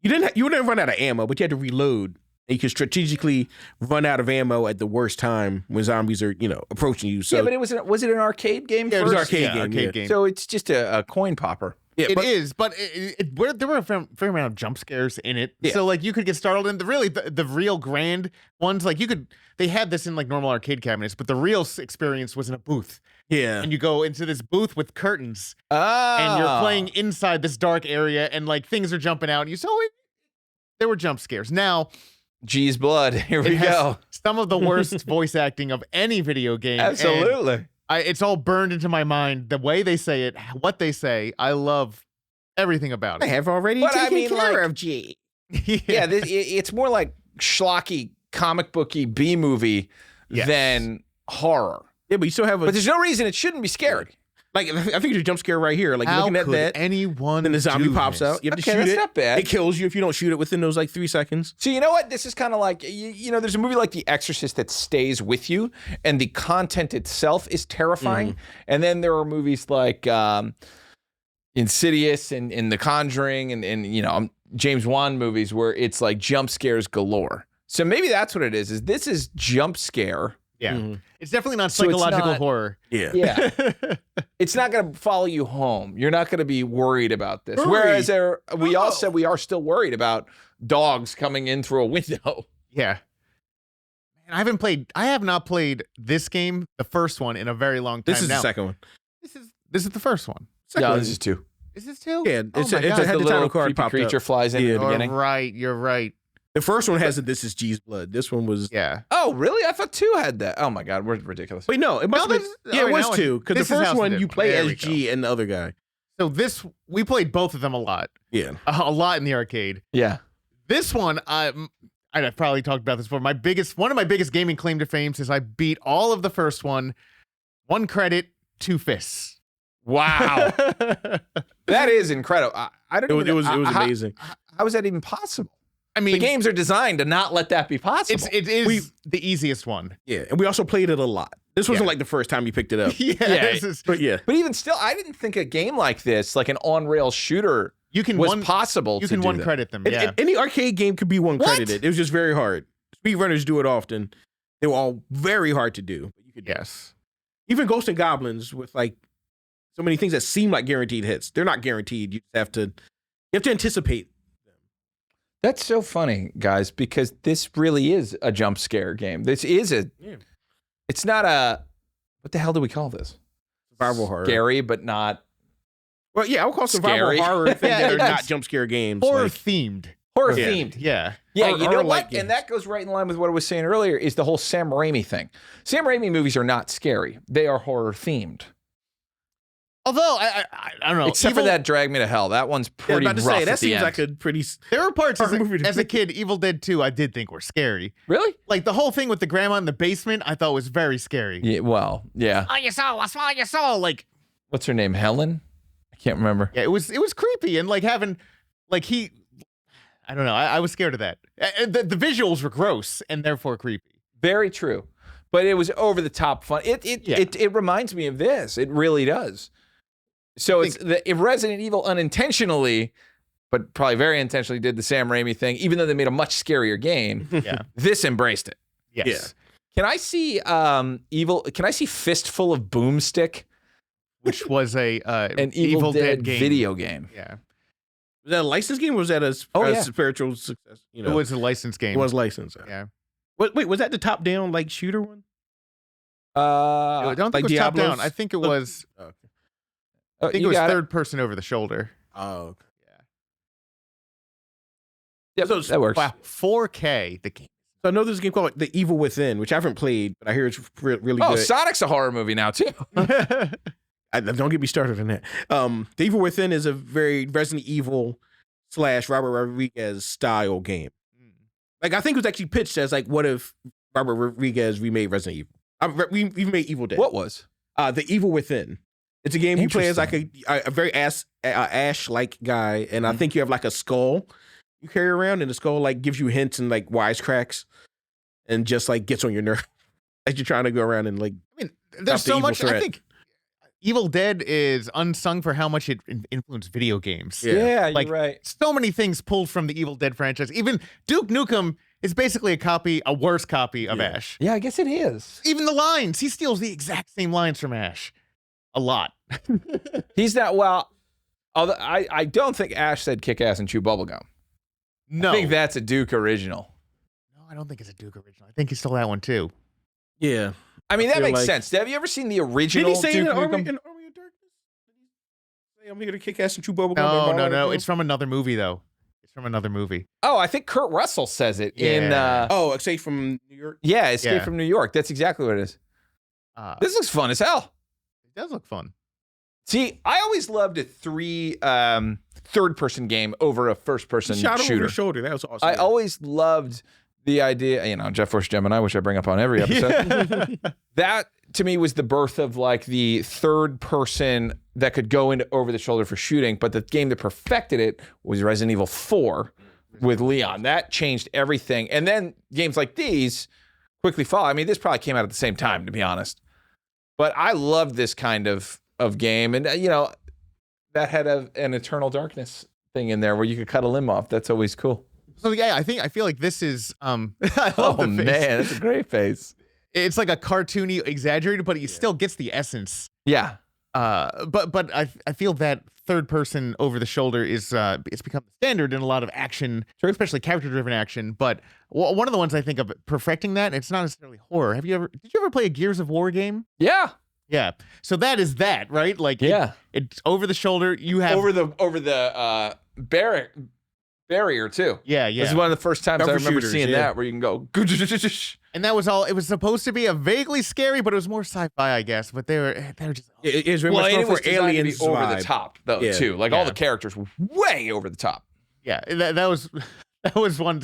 S3: you didn't run out of ammo, but you had to reload. And you could strategically run out of ammo at the worst time when zombies are approaching you. So
S2: yeah, but was it an arcade game?
S3: Yeah,
S2: first?
S3: it was an arcade game.
S2: So it's just a coin popper.
S1: Yeah, but there were a fair amount of jump scares in it.
S3: Yeah.
S1: So like you could get startled, and the real grand ones, like they had this in like normal arcade cabinets, but the real experience was in a booth.
S3: Yeah.
S1: And you go into this booth with curtains, and you're playing inside this dark area, and like things are jumping out, and there were jump scares. Now,
S2: Geez, blood. Here we go.
S1: Some of the worst voice acting of any video game.
S2: Absolutely.
S1: It's all burned into my mind. The way they say it, what they say, I love everything about
S3: I
S1: it.
S3: have already taken care of G.
S2: Yeah, it's more like schlocky, comic booky B movie than horror.
S3: Yeah, but you still have
S2: But there's no reason it shouldn't be scary.
S3: Like, I think it's a jump scare right here. Like,
S1: How
S3: looking at
S1: could
S3: that,
S1: anyone
S3: then the zombie
S1: do
S3: pops
S1: this?
S3: out. You have to
S2: Okay,
S3: shoot
S2: that's
S3: it.
S2: not bad.
S3: It kills you if you don't shoot it within those, 3 seconds.
S2: So you know what? This is kind of like, there's a movie like The Exorcist that stays with you, and the content itself is terrifying. And then there are movies like Insidious and The Conjuring and James Wan movies where it's like jump scares galore. So maybe that's what it is. Is this is jump scare.
S1: Yeah. It's definitely not
S2: So it's
S1: psychological
S2: not-
S1: horror.
S3: Yeah.
S2: Yeah. It's not going to follow you home. You're not going to be worried about this.
S3: Worried?
S2: Whereas we all said we are still worried about dogs coming in through a window.
S1: Yeah. Man, I have not played this game, the first one, in a very long time.
S3: This is
S1: now.
S3: the second one.
S1: This is the first one.
S2: Yeah, this is 2.
S1: Is this 2?
S3: Yeah,
S1: Oh
S3: it's
S1: my
S3: a
S1: God.
S3: had the title card
S2: creepy
S3: popped
S2: creature
S3: up.
S2: flies in
S3: Yeah.
S2: at the beginning.
S1: You're right.
S3: The first one has a "This is G's blood." This one was.
S1: Yeah.
S2: Oh, really? I thought 2 had that. Oh my God, we're ridiculous.
S3: Wait, no, it must
S1: No,
S3: have been.
S1: this-
S3: Yeah,
S1: oh,
S3: it was
S1: now
S3: 2 because the
S1: this is
S3: first
S1: House
S3: one
S1: of
S3: you
S1: Dead.
S3: play
S1: There
S3: as
S1: we
S3: G and the other guy.
S1: So we played both of them a lot.
S3: Yeah.
S1: A lot in the arcade.
S2: Yeah.
S1: This one, I've probably talked about this before. One of my biggest gaming claim to fame is I beat all of the first one. 1 credit, 2 fists.
S2: Wow. That is incredible. I don't
S3: It was
S2: how-
S3: amazing.
S2: How is that even possible?
S1: I mean,
S2: The games are designed to not let that be possible.
S1: it is the easiest one.
S3: Yeah, and we also played it a lot. This wasn't like the first time you picked it up.
S1: This is,
S3: But yeah.
S2: But even still, I didn't think a game like this, like an on-rail shooter,
S1: you can
S2: was
S1: one
S2: possible
S1: you
S2: to
S1: can
S2: do
S1: one
S2: that.
S1: credit them.
S3: And-
S1: Yeah.
S3: and any arcade game could be one
S2: What?
S3: credited. It was just very hard. Speedrunners do it often. They were all very hard to do. But you could do it.
S1: Yes.
S3: Even Ghosts and Goblins with so many things that seem like guaranteed hits. They're not guaranteed. You have to anticipate.
S2: That's so funny, guys, because this really is a jump scare game. This is it's not what the hell do we call this?
S3: Survival horror.
S2: Scary, but not
S3: Well, yeah, I would call survival
S2: Scary.
S3: horror things
S1: Yeah,
S3: that are
S1: it's
S3: not jump scare games.
S1: Horror
S3: like-
S1: themed.
S2: horror
S3: Yeah.
S2: themed.
S1: Yeah.
S2: Yeah,
S3: Or-
S2: you know
S3: or
S2: what?
S3: like
S2: And that goes right in line with what I was saying earlier is the whole Sam Raimi thing. Sam Raimi movies are not scary. They are horror themed.
S1: Although I don't know.
S2: Except for that Drag Me to Hell. That one's
S3: Yeah,
S2: pretty
S3: about to
S2: rough
S3: say,
S2: at
S3: that
S2: the
S3: seems
S2: end.
S3: like a pretty.
S1: There were parts
S3: Horror movie to
S1: as a
S3: me.
S1: kid, Evil Dead 2, I did think were scary.
S2: Really?
S1: Like the whole thing with the grandma in the basement, I thought was very scary.
S2: Yeah, well, yeah.
S1: Oh, your soul, I swallow your soul. Like,
S2: What's her name? Helen? I can't remember.
S1: yeah, it was creepy and like having, like I don't know. I was scared of that. The visuals were gross and therefore creepy.
S2: Very true. But it was over the top fun.
S1: Yeah.
S2: It reminds me of this. It really does. So if Resident Evil unintentionally, but probably very intentionally did the Sam Raimi thing, even though they made a much scarier game,
S1: Yeah.
S2: this embraced it.
S1: Yes.
S3: Yeah.
S2: Can I see Can I see Fistful of Boomstick?
S1: Which was an
S2: Evil Dead
S1: game.
S2: video game.
S1: Yeah.
S3: Was that a licensed game or was that a spiritual success? You know,
S1: It was a licensed game.
S3: It was licensed.
S1: Yeah.
S3: Wait, was that the top down shooter one?
S1: I don't think
S3: like
S1: it was top
S3: Diablo's-
S1: down. I think it was.
S3: Okay.
S1: I think it was third person over the shoulder.
S3: Oh, okay.
S2: Yep,
S3: So-
S2: that works.
S1: Wow, 4K. The game.
S3: So I know there's a game called The Evil Within, which I haven't played, but I hear it's really
S2: Oh,
S3: good.
S2: Sonic's a horror movie now too.
S3: Don't get me started on that. The Evil Within is a very Resident Evil / Robert Rodriguez style game. Like I think it was actually pitched as like, what if Robert Rodriguez remade Resident Evil? We made Evil Dead.
S2: What was?
S3: The Evil Within. It's a game you play as like a very Ash-like guy, and I think you have like a skull you carry around, and the skull like gives you hints and like wisecracks, and just like gets on your nerve as you're trying to go around and like.
S1: I mean, there's so much. I think Evil Dead is unsung for how much it influenced video games.
S2: Yeah,
S1: like,
S2: you're right.
S1: So many things pulled from the Evil Dead franchise. Even Duke Nukem is basically a worse copy of Ash.
S2: Yeah, I guess it is.
S1: Even the lines, he steals the exact same lines from Ash. A lot.
S2: He's not, well, although I don't think Ash said kick ass and chew bubblegum.
S1: No.
S2: I think that's a Duke original.
S1: No, I don't think it's a Duke original. I think he stole that one too.
S3: Yeah.
S2: I mean, that makes sense. Have you ever seen the original
S3: Did he say
S2: Duke
S3: in
S2: Nukem?
S3: Army of Darkness? Say, I'm here to kick ass and chew bubblegum.
S1: No. It's from another movie, though. It's from another movie.
S2: Oh, I think Kurt Russell says it in...
S3: Escape from New York?
S2: Yeah, Escape from New York. That's exactly what it is. This looks fun as hell.
S1: It does look fun.
S2: See, I always loved a third-person game over a first-person shooter.
S3: Shot over your shoulder. That was awesome.
S2: I always loved the idea, Jet Force Gemini, which I bring up on every episode. That, to me, was the birth of like the third person that could go into over the shoulder for shooting. But the game that perfected it was Resident Evil 4 with Leon. That changed everything. And then games like these quickly follow. I mean, this probably came out at the same time, to be honest. But I loved this kind of game. And, that had an Eternal Darkness thing in there where you could cut a limb off. That's always cool.
S1: So yeah, I feel like this is I love
S2: oh
S1: the face.
S2: Man, that's a great face.
S1: It's like a cartoony, exaggerated, but he still gets the essence.
S2: Yeah.
S1: But I feel that third person over the shoulder is it's become the standard in a lot of action, especially character driven action. But one of the ones I think of perfecting that, it's not necessarily horror. Did you ever play a Gears of War game?
S2: Yeah.
S1: Yeah. So that is that, right? Like it's over the shoulder. You have
S2: over the barrier too.
S1: Yeah.
S2: This is one of the first times I remember seeing that where you can go.
S1: And that was all. It was supposed to be a vaguely scary, but it was more sci-fi, I guess. But they were just.
S3: It was very much
S2: for
S3: aliens
S2: over the top though too. Like all the characters were way over the top.
S1: Yeah, that was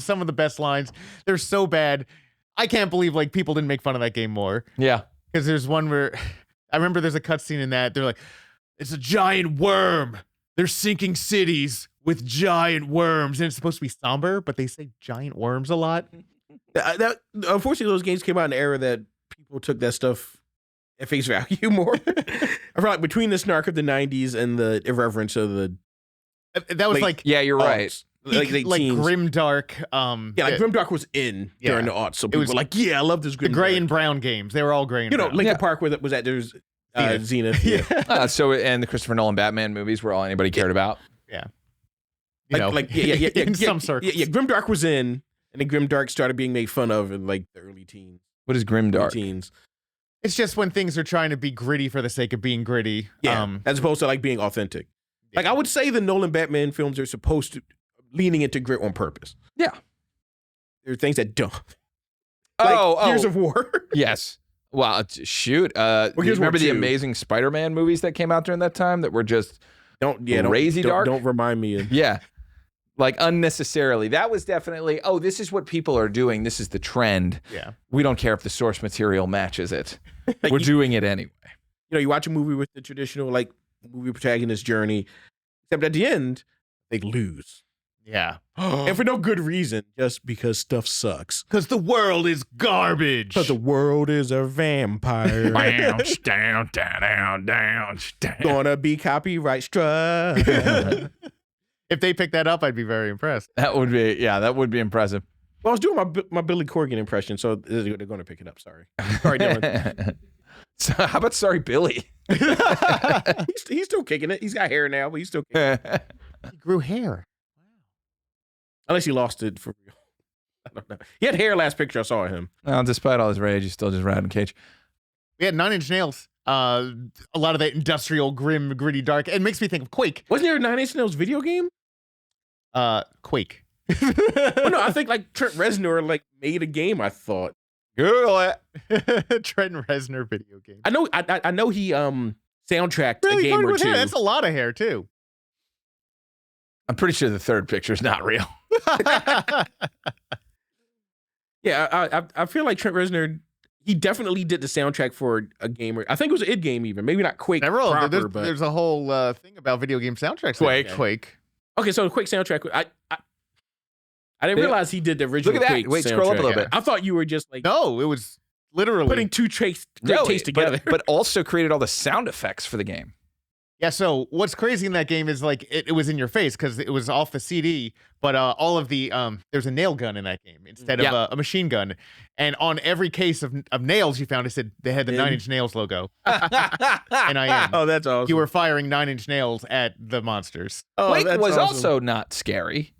S1: some of the best lines. They're so bad. I can't believe like people didn't make fun of that game more.
S2: Yeah,
S1: because there's one where I remember there's a cutscene in that they're like, it's a giant worm. They're sinking cities with giant worms, and it's supposed to be somber, but they say giant worms a lot.
S3: Unfortunately, those games came out in an era that people took that stuff at face value more. I feel like between the snark of the 90s and the irreverence of the...
S1: That was
S2: you're right.
S3: Like
S1: grimdark.
S3: Grimdark was in during the aughts, so people were like, I love this Grimdark.
S1: The gray and brown games, they were all gray and brown.
S3: Linkin Park was at there's Zenith.
S2: And the Christopher Nolan Batman movies were all anybody cared about.
S1: Yeah.
S3: In
S1: some circles.
S3: Yeah, Grimdark was in, and then Grimdark started being made fun of in like the early teens.
S2: What is Grimdark?
S3: Teens.
S1: It's just when things are trying to be gritty for the sake of being gritty.
S3: Yeah, as opposed to like being authentic. Yeah. Like I would say the Nolan Batman films are supposed to leaning into grit on purpose.
S2: Yeah.
S3: There are things that don't.
S2: Gears
S3: of War.
S2: Yes. Well, shoot. Remember the Amazing Spider-Man movies that came out during that time that were just crazy dark?
S3: Don't remind me.
S2: Yeah. Like unnecessarily. That was definitely, this is what people are doing. This is the trend.
S1: Yeah.
S2: We don't care if the source material matches it. We're doing it anyway.
S3: You watch a movie with the traditional like movie protagonist journey, except at the end, they lose.
S1: Yeah.
S3: And for no good reason, just because stuff sucks.
S1: Because the world is garbage.
S3: Because the world is a vampire.
S2: down.
S3: Gonna be copyright struck.
S1: If they picked that up, I'd be very impressed.
S2: That would be impressive.
S3: Well, I was doing my Billy Corgan impression, so they're going to pick it up. Sorry, Dylan.
S2: So how about Sorry Billy?
S3: he's still kicking it. He's got hair now, but he's still kicking it.
S1: He grew hair. Wow.
S3: Unless he lost it for real. I don't know. He had hair last picture I saw of him.
S2: Well, despite all his rage, he's still just riding cage.
S1: We had 9 Inch Nails. A lot of that industrial, grim, gritty, dark. It makes me think of Quake.
S3: Wasn't there a 9 Inch Nails video game?
S1: Quake.
S3: Well, no, I think like Trent Reznor like made a game. I thought.
S2: Google it.
S1: Trent Reznor video game.
S3: I know he soundtracked a game or two.
S1: Hair. That's a lot of hair too.
S2: I'm pretty sure the third picture is not real.
S3: Yeah, I feel like Trent Reznor. he definitely did the soundtrack for a game. I think it was an id game even. Maybe not Quake proper, but
S1: there's a whole thing about video game soundtracks. Quake.
S3: Okay, so the Quake soundtrack. I didn't realize he did the original.
S2: Look at that.
S3: Quake
S2: Wait,
S3: soundtrack.
S2: scroll up a little bit.
S3: I thought you were just like
S1: No, it was literally
S3: putting two great tastes together.
S2: But also created all the sound effects for the game.
S1: Yeah, so what's crazy in that game is like it was in your face because it was off the CD, but all of the there's a nail gun in that game instead of a machine gun, and on every case of nails you found, it said they had the 9 Inch Nails logo. And I am.
S3: Oh, that's awesome.
S1: You were firing 9 Inch Nails at the monsters.
S3: Oh,
S2: Quake
S3: that's
S2: was
S3: awesome.
S2: also not scary.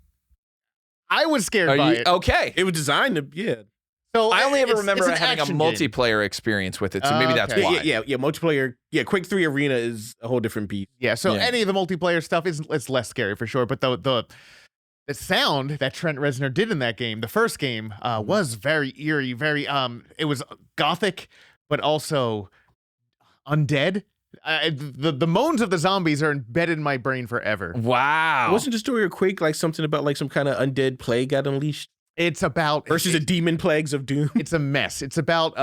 S1: I was scared by it.
S2: Okay.
S3: It was designed to
S1: So
S2: I only ever
S1: it's
S2: remember
S1: an
S2: having a
S1: action game.
S2: multiplayer experience with it, so maybe that's
S1: Okay.
S2: why.
S3: Yeah, multiplayer. Yeah, Quake 3 Arena is a whole different beast.
S1: Yeah, so
S3: Yeah.
S1: any of the multiplayer stuff is less scary for sure, but the sound that Trent Reznor did in that game, the first game, was very eerie, very it was gothic, but also undead. The moans of the zombies are embedded in my brain forever.
S2: Wow.
S3: Wasn't the story of Quake like something about like some kind of undead plague got unleashed
S1: It's about
S3: versus the demon plagues of doom?
S1: It's a mess. It's about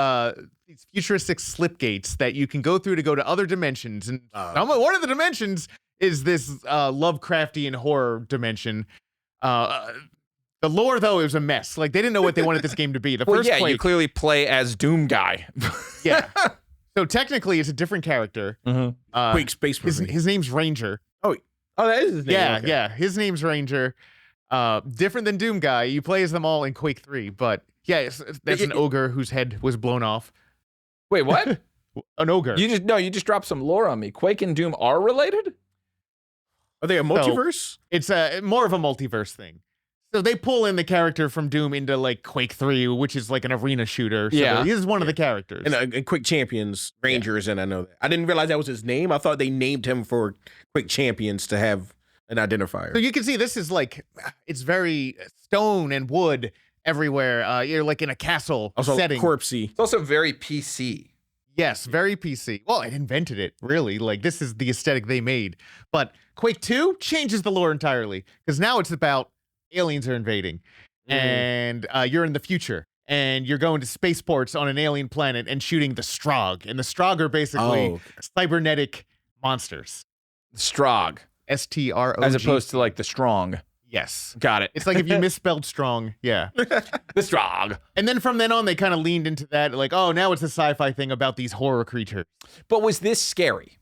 S1: these futuristic slip gates that you can go through to go to other dimensions, and one of the dimensions is this Lovecraftian horror dimension. The lore, though, is a mess. Like, they didn't know what they wanted this game to be. The first Quake,
S2: you clearly play as Doom Guy.
S1: yeah. So technically, it's a different character.
S3: Quake Space Marine.
S1: His name's Ranger.
S3: Oh, that is his name.
S1: Yeah,
S3: okay.
S1: yeah. His name's Ranger. Different than Doom Guy. You play as them all in Quake 3, but yeah, that's an ogre whose head was blown off.
S2: Wait, what?
S1: An ogre.
S2: You just dropped some lore on me. Quake and Doom are related?
S3: Are they a multiverse?
S1: It's more of a multiverse thing. So they pull in the character from Doom into like Quake 3, which is like an arena shooter. So
S2: Yeah.
S1: he's one of the characters.
S3: And Quake Champions, Rangers, and I know that. I didn't realize that was his name. I thought they named him for Quake Champions to have an identifier.
S1: So you can see this is like, it's very stone and wood everywhere. You're like in a castle
S3: Also,
S1: setting.
S3: corpsey.
S2: It's also very PC.
S1: Yes, very PC. Well, it invented it, really. Like, this is the aesthetic they made. But Quake 2 changes the lore entirely, because now it's about aliens are invading, and you're in the future, and you're going to spaceports on an alien planet and shooting the Strogg. And the Strogg are basically cybernetic monsters.
S2: Strogg.
S1: STROG.
S2: As opposed to like the Strong.
S1: Yes.
S2: Got it.
S1: It's like if you misspelled strong. Yeah.
S2: The Strogg.
S1: And then from then on, they kind of leaned into that. Like, oh, now it's a sci-fi thing about these horror creatures.
S2: But was this scary?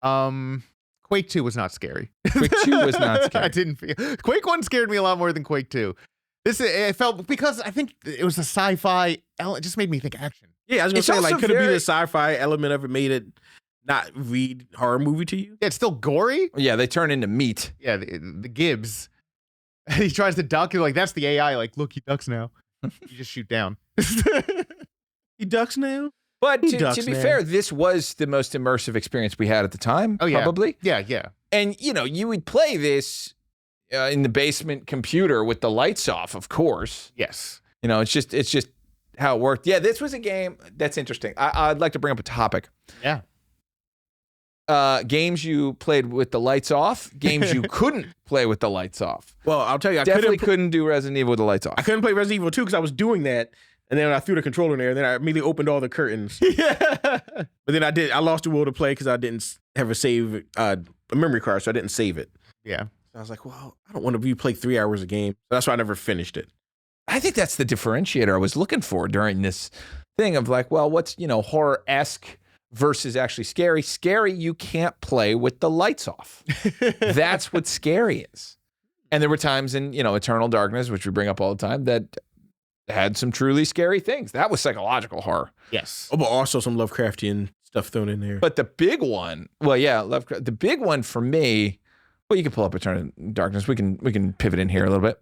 S1: Quake 2 was not scary.
S2: Quake 2 was not scary.
S1: I didn't feel Quake 1 scared me a lot more than Quake 2. It felt, because I think it was a sci-fi element. It just made me think action.
S3: Yeah, I was gonna
S2: It's
S3: say,
S2: also
S3: like, could it be
S2: very-
S3: the sci-fi element of it made it not read horror movie to you?
S1: Yeah, it's still gory.
S2: Yeah, they turn into meat.
S1: Yeah, the Gibbs. He tries to duck. You're like, that's the AI. Like, look, he ducks now. You just shoot down.
S3: He ducks now?
S2: But
S3: He
S2: to
S3: ducks,
S2: be
S3: man.
S2: fair, this was the most immersive experience we had at the time.
S1: Oh, yeah.
S2: Probably.
S1: Yeah, yeah.
S2: And, you would play this in the basement computer with the lights off, of course.
S1: Yes.
S2: It's just how it worked. Yeah, this was a game that's interesting. I'd like to bring up a topic.
S1: Yeah.
S2: Games you played with the lights off, games you couldn't play with the lights off.
S3: Well, I'll tell you, I
S2: Definitely
S3: couldn't
S2: couldn't do Resident Evil with the lights off.
S3: I couldn't play Resident Evil 2 because I was doing that, and then I threw the controller in there, and then I immediately opened all the curtains.
S1: Yeah.
S3: But then I lost the will to play because I didn't have a memory card, so I didn't save it.
S1: Yeah.
S3: I was like, well, I don't want to play 3 hours a game. So that's why I never finished it.
S2: I think that's the differentiator I was looking for during this thing of like, well, what's, horror-esque versus actually scary. Scary, you can't play with the lights off. That's what scary is. And there were times in, Eternal Darkness, which we bring up all the time, that had some truly scary things. That was psychological horror.
S1: Yes.
S3: Oh, but also some Lovecraftian stuff thrown in there.
S2: But the big one, the big one for me, well, you can pull up Eternal Darkness. We can pivot in here a little bit.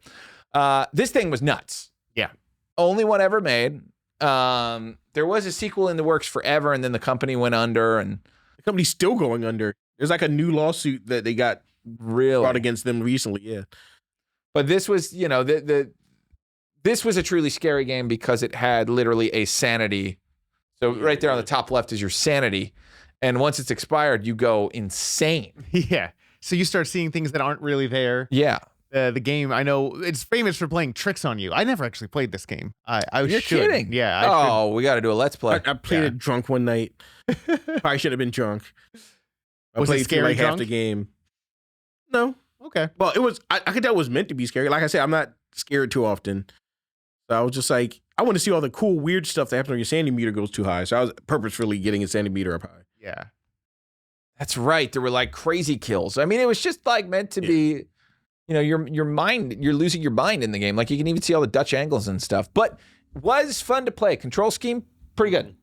S2: This thing was nuts.
S1: Yeah.
S2: Only one ever made. There was a sequel in the works forever, and then the company went under, and
S3: The company's still going under. There's like a new lawsuit that they got
S2: really
S3: brought against them recently. Yeah.
S2: But this was, this was a truly scary game because it had literally a sanity. So right there on the top left is your sanity, and once it's expired, you go insane.
S1: Yeah. So you start seeing things that aren't really there.
S2: Yeah.
S1: the game. I know it's famous for playing tricks on you. I never actually played this game.
S2: You're kidding.
S1: Yeah.
S2: We got to do a let's play.
S3: I played it drunk one night. Probably should have been drunk. I
S1: Was it
S3: played
S1: scary
S3: through like half
S1: drunk?
S3: the game. No.
S1: Okay.
S3: Well, it was. I could tell it was meant to be scary. Like I said, I'm not scared too often. So I was just like, I want to see all the cool, weird stuff that happens when your sanity meter goes too high. So I was purposefully getting a sanity meter up high.
S1: Yeah.
S2: That's right. There were like crazy kills. I mean, it was just like meant to be, your mind, you're losing your mind in the game. Like you can even see all the Dutch angles and stuff, but was fun to play. Control scheme, pretty good.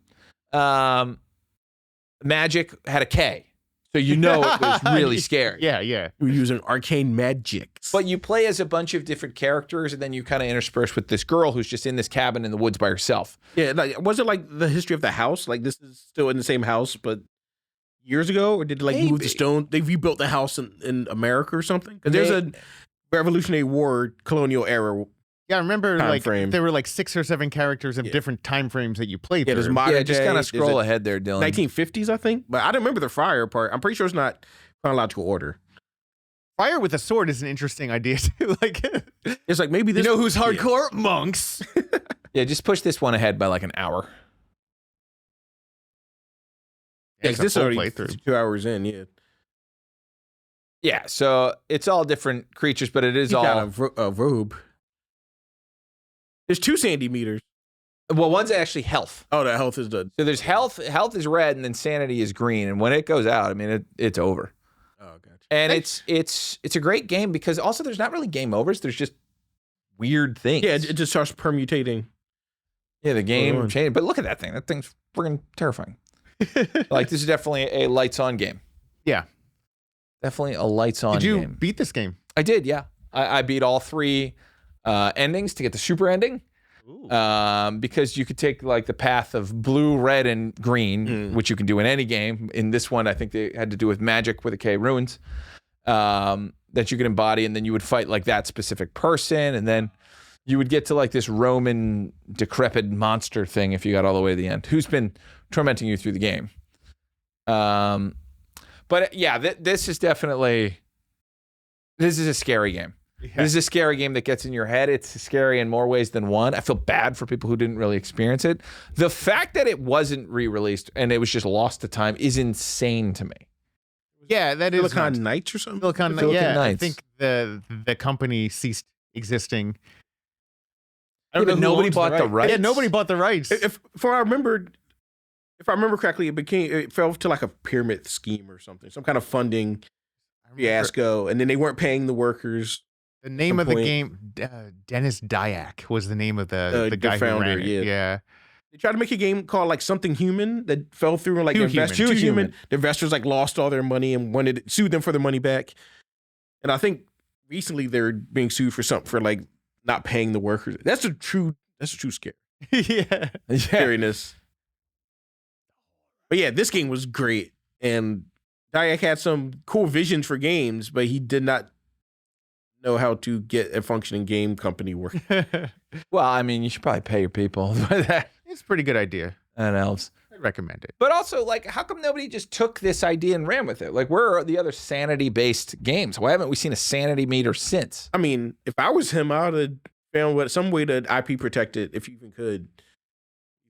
S2: Magic had a K. So it was really scary.
S1: Yeah.
S3: You were using arcane magics.
S2: But you play as a bunch of different characters, and then you kind of intersperse with this girl who's just in this cabin in the woods by herself.
S3: Yeah, like, was it like the history of the house? Like this is still in the same house, but years ago? Or did they like move the stone? They rebuilt the house in America or something? Because there's a Revolutionary War colonial era.
S1: Yeah, I remember
S3: frame.
S1: there were like 6 or 7 characters of different time frames that you played
S3: Yeah, there's
S1: through.
S3: modern
S2: just
S3: day,
S2: kind of scroll ahead there, Dylan.
S3: 1950s, I think. But I don't remember the fire part. I'm pretty sure it's not chronological order.
S1: Fire with a sword is an interesting idea too. Like,
S3: It's like maybe this.
S1: you know who's hardcore? Monks.
S2: Yeah, just push this one ahead by like an hour.
S3: Yeah,
S1: It's a
S3: this
S1: full
S3: already
S1: playthrough.
S3: 2 hours in. Yeah,
S2: Yeah, so it's all different creatures, but it is
S3: He's
S2: all...
S3: got a robe. There's 2 sanity meters.
S2: Well, one's actually health.
S3: Oh, the health is the.
S2: So there's health is red, and then sanity is green. And when it goes out, I mean, it's over.
S3: Oh, gotcha.
S2: And it's a great game because also there's not really game overs. There's just weird things.
S3: Yeah, it just starts permutating.
S2: Yeah, the game changed. But look at that thing. That thing's freaking terrifying. Like, this is definitely a lights on game.
S1: Yeah.
S2: Definitely a lights on
S1: Did you
S2: game.
S1: beat this game?
S2: I did, yeah. I beat all 3 endings to get the super ending. Because you could take like the path of blue, red, and green, which you can do in any game. In this one, I think they had to do with magic with a K, runes, that you could embody, and then you would fight like that specific person, and then you would get to like this Roman decrepit monster thing if you got all the way to the end, who's been tormenting you through the game. But yeah, this is a scary game. Yeah. This is a scary game that gets in your head. It's scary in more ways than one. I feel bad for people who didn't really experience it. The fact that it wasn't re-released and it was just lost to time is insane to me.
S1: Yeah, that is
S3: Silicon Knights or something.
S1: Silicon
S2: Knights.
S1: I think the company ceased existing.
S2: I don't know. Nobody bought the rights.
S1: Yeah, nobody bought the rights.
S3: If I remember correctly, it fell to like a pyramid scheme or something, some kind of funding fiasco, and then they weren't paying the workers.
S1: The name of the game, Dennis Dyack, was the name of the guy
S3: founder,
S1: who ran it. Yeah.
S3: They tried to make a game called like something human that fell through, and like
S1: Too
S3: Too
S1: Human.
S3: Human. The investors like lost all their money and sued them for their money back. And I think recently they're being sued for like not paying the workers. That's a true scare.
S1: Yeah.
S3: Scariness. But yeah, this game was great, and Dyack had some cool visions for games, but he did not know how to get a functioning game company working.
S2: Well, I mean, you should probably pay your people.
S1: It's a pretty good idea.
S2: That helps.
S1: I'd recommend it.
S2: But also, like, how come nobody just took this idea and ran with it? Like, where are the other sanity-based games? Why haven't we seen a sanity meter since?
S3: I mean, if I was him, I would have found some way to IP protect it, if you even could.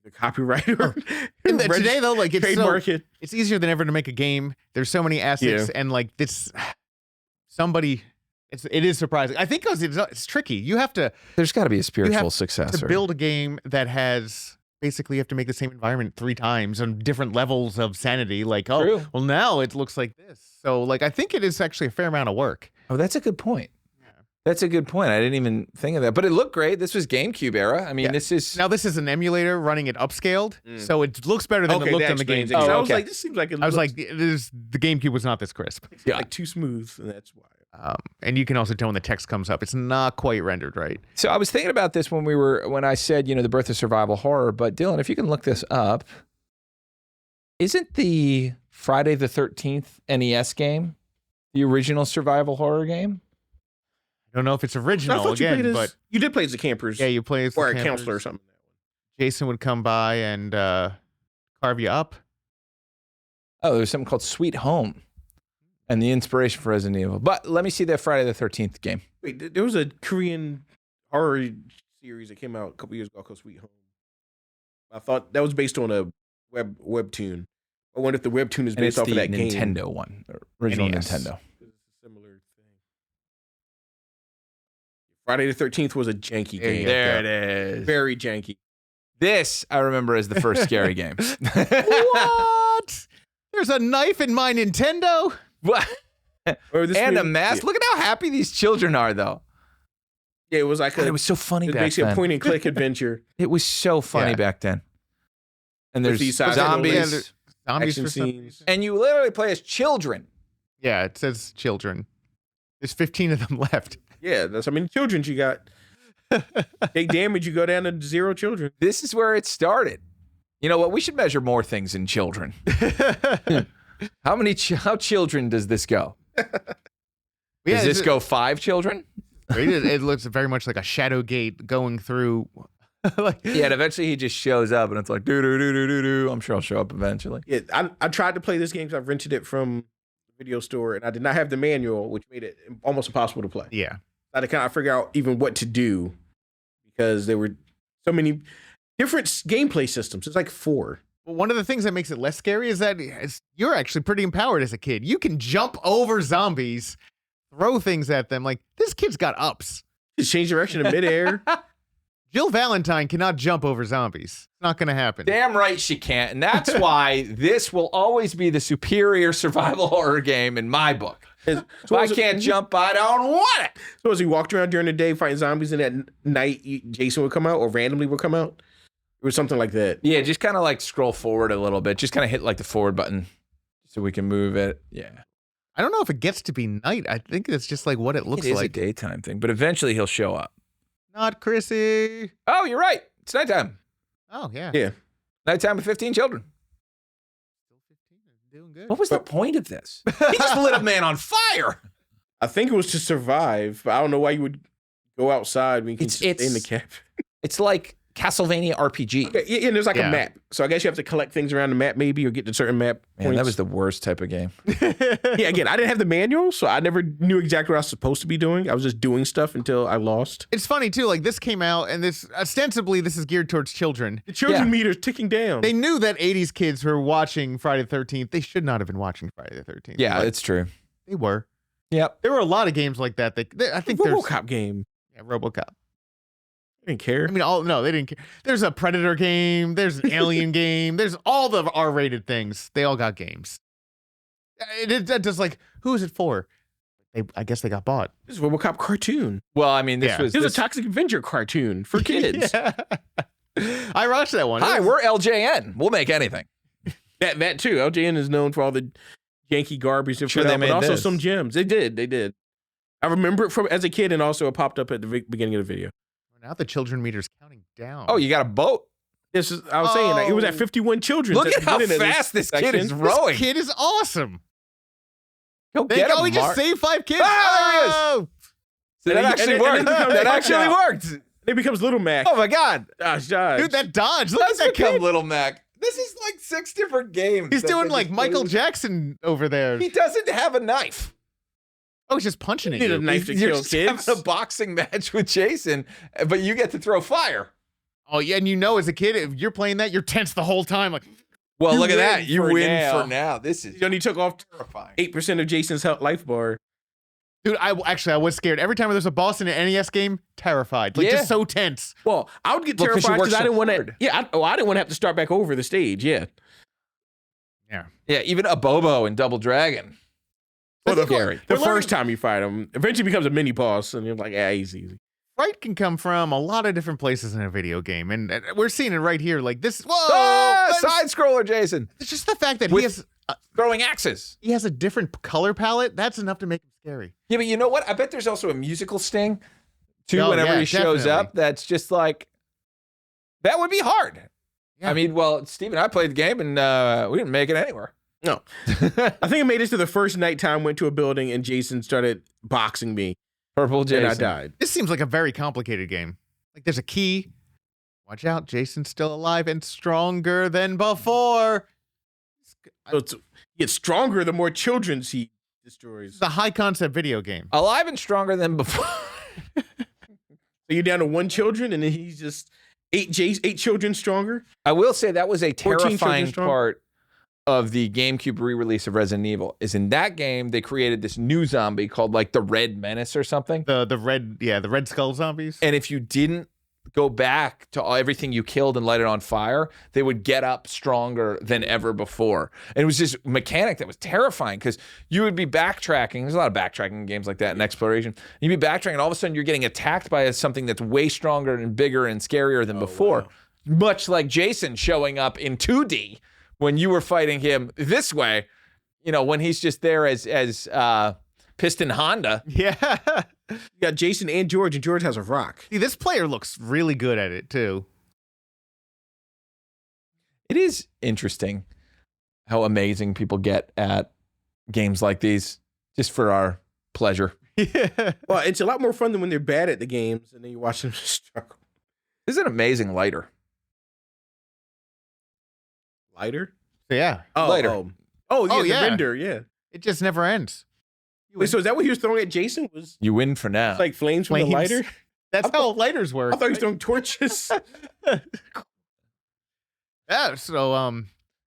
S3: The copyright or
S1: today though, like
S3: trademark it.
S1: It's easier than ever to make a game. There's so many assets, and like this, it is surprising. I think because it's tricky. You have to.
S2: There's got to be a spiritual successor
S1: to build a game that has basically you have to make the same environment 3 times on different levels of sanity. Like,
S2: True.
S1: Well, now it looks like this. So, like, I think it is actually a fair amount of work.
S2: Oh, that's a good point. That's a good point. I didn't even think of that. But it looked great. This was GameCube era. I mean, this is
S1: an emulator running it upscaled, so it looks better than it looked on the game.
S3: Oh, I was like, this seems like
S1: the GameCube was not this crisp.
S3: Yeah, like too smooth, and that's why.
S1: And you can also tell when the text comes up, it's not quite rendered right.
S2: So I was thinking about this when I said, the birth of survival horror. But Dylan, if you can look this up, isn't the Friday the 13th NES game the original survival horror game?
S1: I don't know if it's original but
S3: you did play as the campers.
S1: Yeah, you play as
S3: or
S1: the
S3: a counselor or something.
S1: Jason would come by and carve you up.
S2: Oh, there's something called Sweet Home. And the inspiration for Resident Evil. But let me see that Friday the 13th game.
S3: Wait, there was a Korean horror series that came out a couple years ago called Sweet Home. I thought that was based on a webtoon. I wonder if the webtoon is based off of that game.
S2: Nintendo one, the original Nintendo.
S3: It's a similar thing. Friday the 13th was a janky game.
S2: There it is.
S3: Very janky.
S2: This I remember as the first scary game.
S1: What? There's a knife in my Nintendo?
S2: What? And a mask. Look at how happy these children are, though.
S3: Yeah, it was like
S2: God, it was so funny back then.
S3: Basically a point and click adventure.
S2: It was so funny back then. And there's zombies,
S1: Zombies for
S3: scenes.
S2: and you literally play as children.
S1: Yeah, it says children. There's 15 of them left.
S3: Yeah, that's how many children you got. Take damage, you go down to 0 children.
S2: This is where it started. You know what? We should measure more things in children. How children does this go? Does this go 5 children?
S1: It looks very much like a shadow gate going through.
S2: Yeah, and eventually he just shows up, and it's like do do do do do do. I'm sure I'll show up eventually.
S3: Yeah, I tried to play this game because I rented it from the video store, and I did not have the manual, which made it almost impossible to play.
S1: Yeah,
S3: I had to kind of figure out even what to do because there were so many different gameplay systems. It's like 4.
S1: Well, one of the things that makes it less scary is that you're actually pretty empowered as a kid. You can jump over zombies, throw things at them. Like, this kid's got ups.
S3: Just change direction in midair.
S1: Jill Valentine cannot jump over zombies. It's not going to happen.
S2: Damn right she can't. And that's why this will always be the superior survival horror game in my book. So I can't jump, I don't want it.
S3: So as he walked around during the day fighting zombies, and at night Jason would come out or randomly would come out? Or something like that.
S2: Yeah, just kind of like scroll forward a little bit. Just kind of hit like the forward button so we can move it. Yeah.
S1: I don't know if it gets to be night. I think it's just like what it looks like.
S2: It is a daytime thing, but eventually he'll show up.
S1: Not Chrissy.
S2: Oh, you're right. It's nighttime.
S1: Oh, yeah.
S3: Yeah.
S2: Nighttime with 15 children.
S1: Still 15 and doing good.
S2: What was the point of this? He just lit a man on fire.
S3: I think it was to survive, but I don't know why you would go outside when you can stay in the cabin. It's
S2: like Castlevania RPG.
S3: Okay, yeah, and there's like a map. So I guess you have to collect things around the map maybe or get to certain map points.
S2: Man, that was the worst type of game.
S3: Yeah, again, I didn't have the manual, so I never knew exactly what I was supposed to be doing. I was just doing stuff until I lost.
S1: It's funny, too. Like, this came out, and this ostensibly this is geared towards children.
S3: The children meter's ticking down.
S1: They knew that 80s kids who were watching Friday the 13th, they should not have been watching Friday the 13th.
S2: Yeah, it's true.
S1: They were.
S2: Yep.
S1: There were a lot of games like that. I think there's
S3: RoboCop game.
S1: Yeah, RoboCop.
S3: They didn't care.
S1: I mean, no, they didn't care. There's a Predator game. There's an Alien game. There's all the R-rated things. They all got games. It just like, who is it for? I guess they got bought.
S3: This is a RoboCop cartoon.
S2: Well, I mean, this was
S3: a Toxic Avenger cartoon for kids.
S1: I watched that one.
S2: Hi, we're LJN. We'll make anything.
S3: That too. LJN is known for all the Yankee garbage they put out, but also some gems. They did. I remember it from as a kid, and also it popped up at the beginning of the video.
S1: Now the children meter's counting down.
S2: Oh, you got a boat?
S3: I was saying like, it was at 51 children.
S2: Look at how fast this kid is rowing.
S1: This kid is awesome.
S2: Go get him,
S1: we just saved 5 kids.
S2: Oh, there he is. So that actually worked. That actually worked.
S3: It becomes Little Mac.
S2: Oh my God.
S3: Gosh,
S1: dude, that dodge. Look at that kid.
S2: Little Mac. This is like 6 different games.
S1: He's doing like Michael Jackson over there.
S2: He doesn't have a knife.
S1: Oh, he's just punching it.
S3: You need a knife to kill kids.
S2: Having a boxing match with Jason, but you get to throw fire.
S1: Oh yeah, and as a kid, if you're playing that, you're tense the whole time. Like,
S2: well, look at that. You win for now. This is.
S3: You only took off terrifying. 8% of Jason's life bar.
S1: Dude, I was scared every time there's a boss in an NES game. Terrified, like just so tense.
S3: Well, I would get terrified because I didn't want to. Yeah, I didn't want to have to start back over the stage. Yeah.
S2: Even a Bobo in Double Dragon.
S3: Well, the first time you fight him, eventually becomes a mini boss, and you're like, he's easy.
S1: Fright can come from a lot of different places in a video game, and we're seeing it right here. Like this, whoa,
S2: side scroller, Jason.
S1: It's just the fact that he has
S2: throwing axes.
S1: He has a different color palette. That's enough to make him scary.
S2: Yeah, but you know what? I bet there's also a musical sting too. Whenever he shows up, that's just like that would be hard. Yeah. I mean, well, Steve and I played the game, and we didn't make it anywhere.
S3: No. I think I made it to the first nighttime, went to a building, and Jason started boxing me.
S2: Purple Jason.
S3: And I died.
S1: This seems like a very complicated game. Like there's a key. Watch out, Jason's still alive and stronger than before.
S3: So it's stronger the more children he destroys.
S1: It's a high concept video game.
S2: Alive and stronger than before.
S3: So you're down to 1 children, and then he's just 8 children stronger.
S2: I will say that was a
S3: 14 children
S2: terrifying
S3: strong.
S2: part of the GameCube re-release of Resident Evil. Is in that game they created this new zombie called like the Red Menace or something.
S1: The red skull zombies.
S2: And if you didn't go back to everything you killed and light it on fire, they would get up stronger than ever before. And it was this mechanic that was terrifying because you would be backtracking. There's a lot of backtracking in games like that and exploration. You'd be backtracking and all of a sudden you're getting attacked by something that's way stronger and bigger and scarier than before.
S3: Wow.
S2: Much like Jason showing up in 2D when you were fighting him this way, when he's just there as Piston Honda.
S1: Yeah.
S3: You got Jason and George has a rock.
S1: See, this player looks really good at it too.
S2: It is interesting how amazing people get at games like these just for our pleasure.
S1: Yeah.
S3: Well, it's a lot more fun than when they're bad at the games and then you watch them struggle.
S2: This is an amazing lighter.
S3: Lighter?
S1: Yeah.
S2: Lighter.
S3: Oh,
S1: yeah.
S3: The render, yeah.
S1: It just never ends.
S3: Wait, so is that what he was throwing at Jason? Was
S2: You win for now.
S3: it's like flames from the
S1: Flames.
S3: lighter?
S1: That's how lighters work.
S3: I thought he was throwing torches.
S1: Yeah. So I'm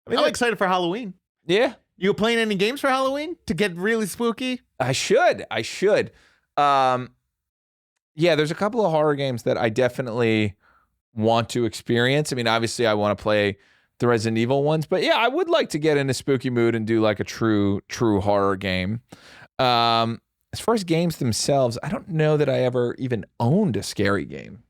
S1: excited for Halloween.
S2: Yeah,
S1: You playing any games for Halloween to get really spooky?
S2: I should. Yeah, there's a couple of horror games that I definitely want to experience. I mean, obviously I want to play the Resident Evil ones, but yeah, I would like to get in a spooky mood and do like a true horror game. As far as games themselves, I don't know that I ever even owned a scary game.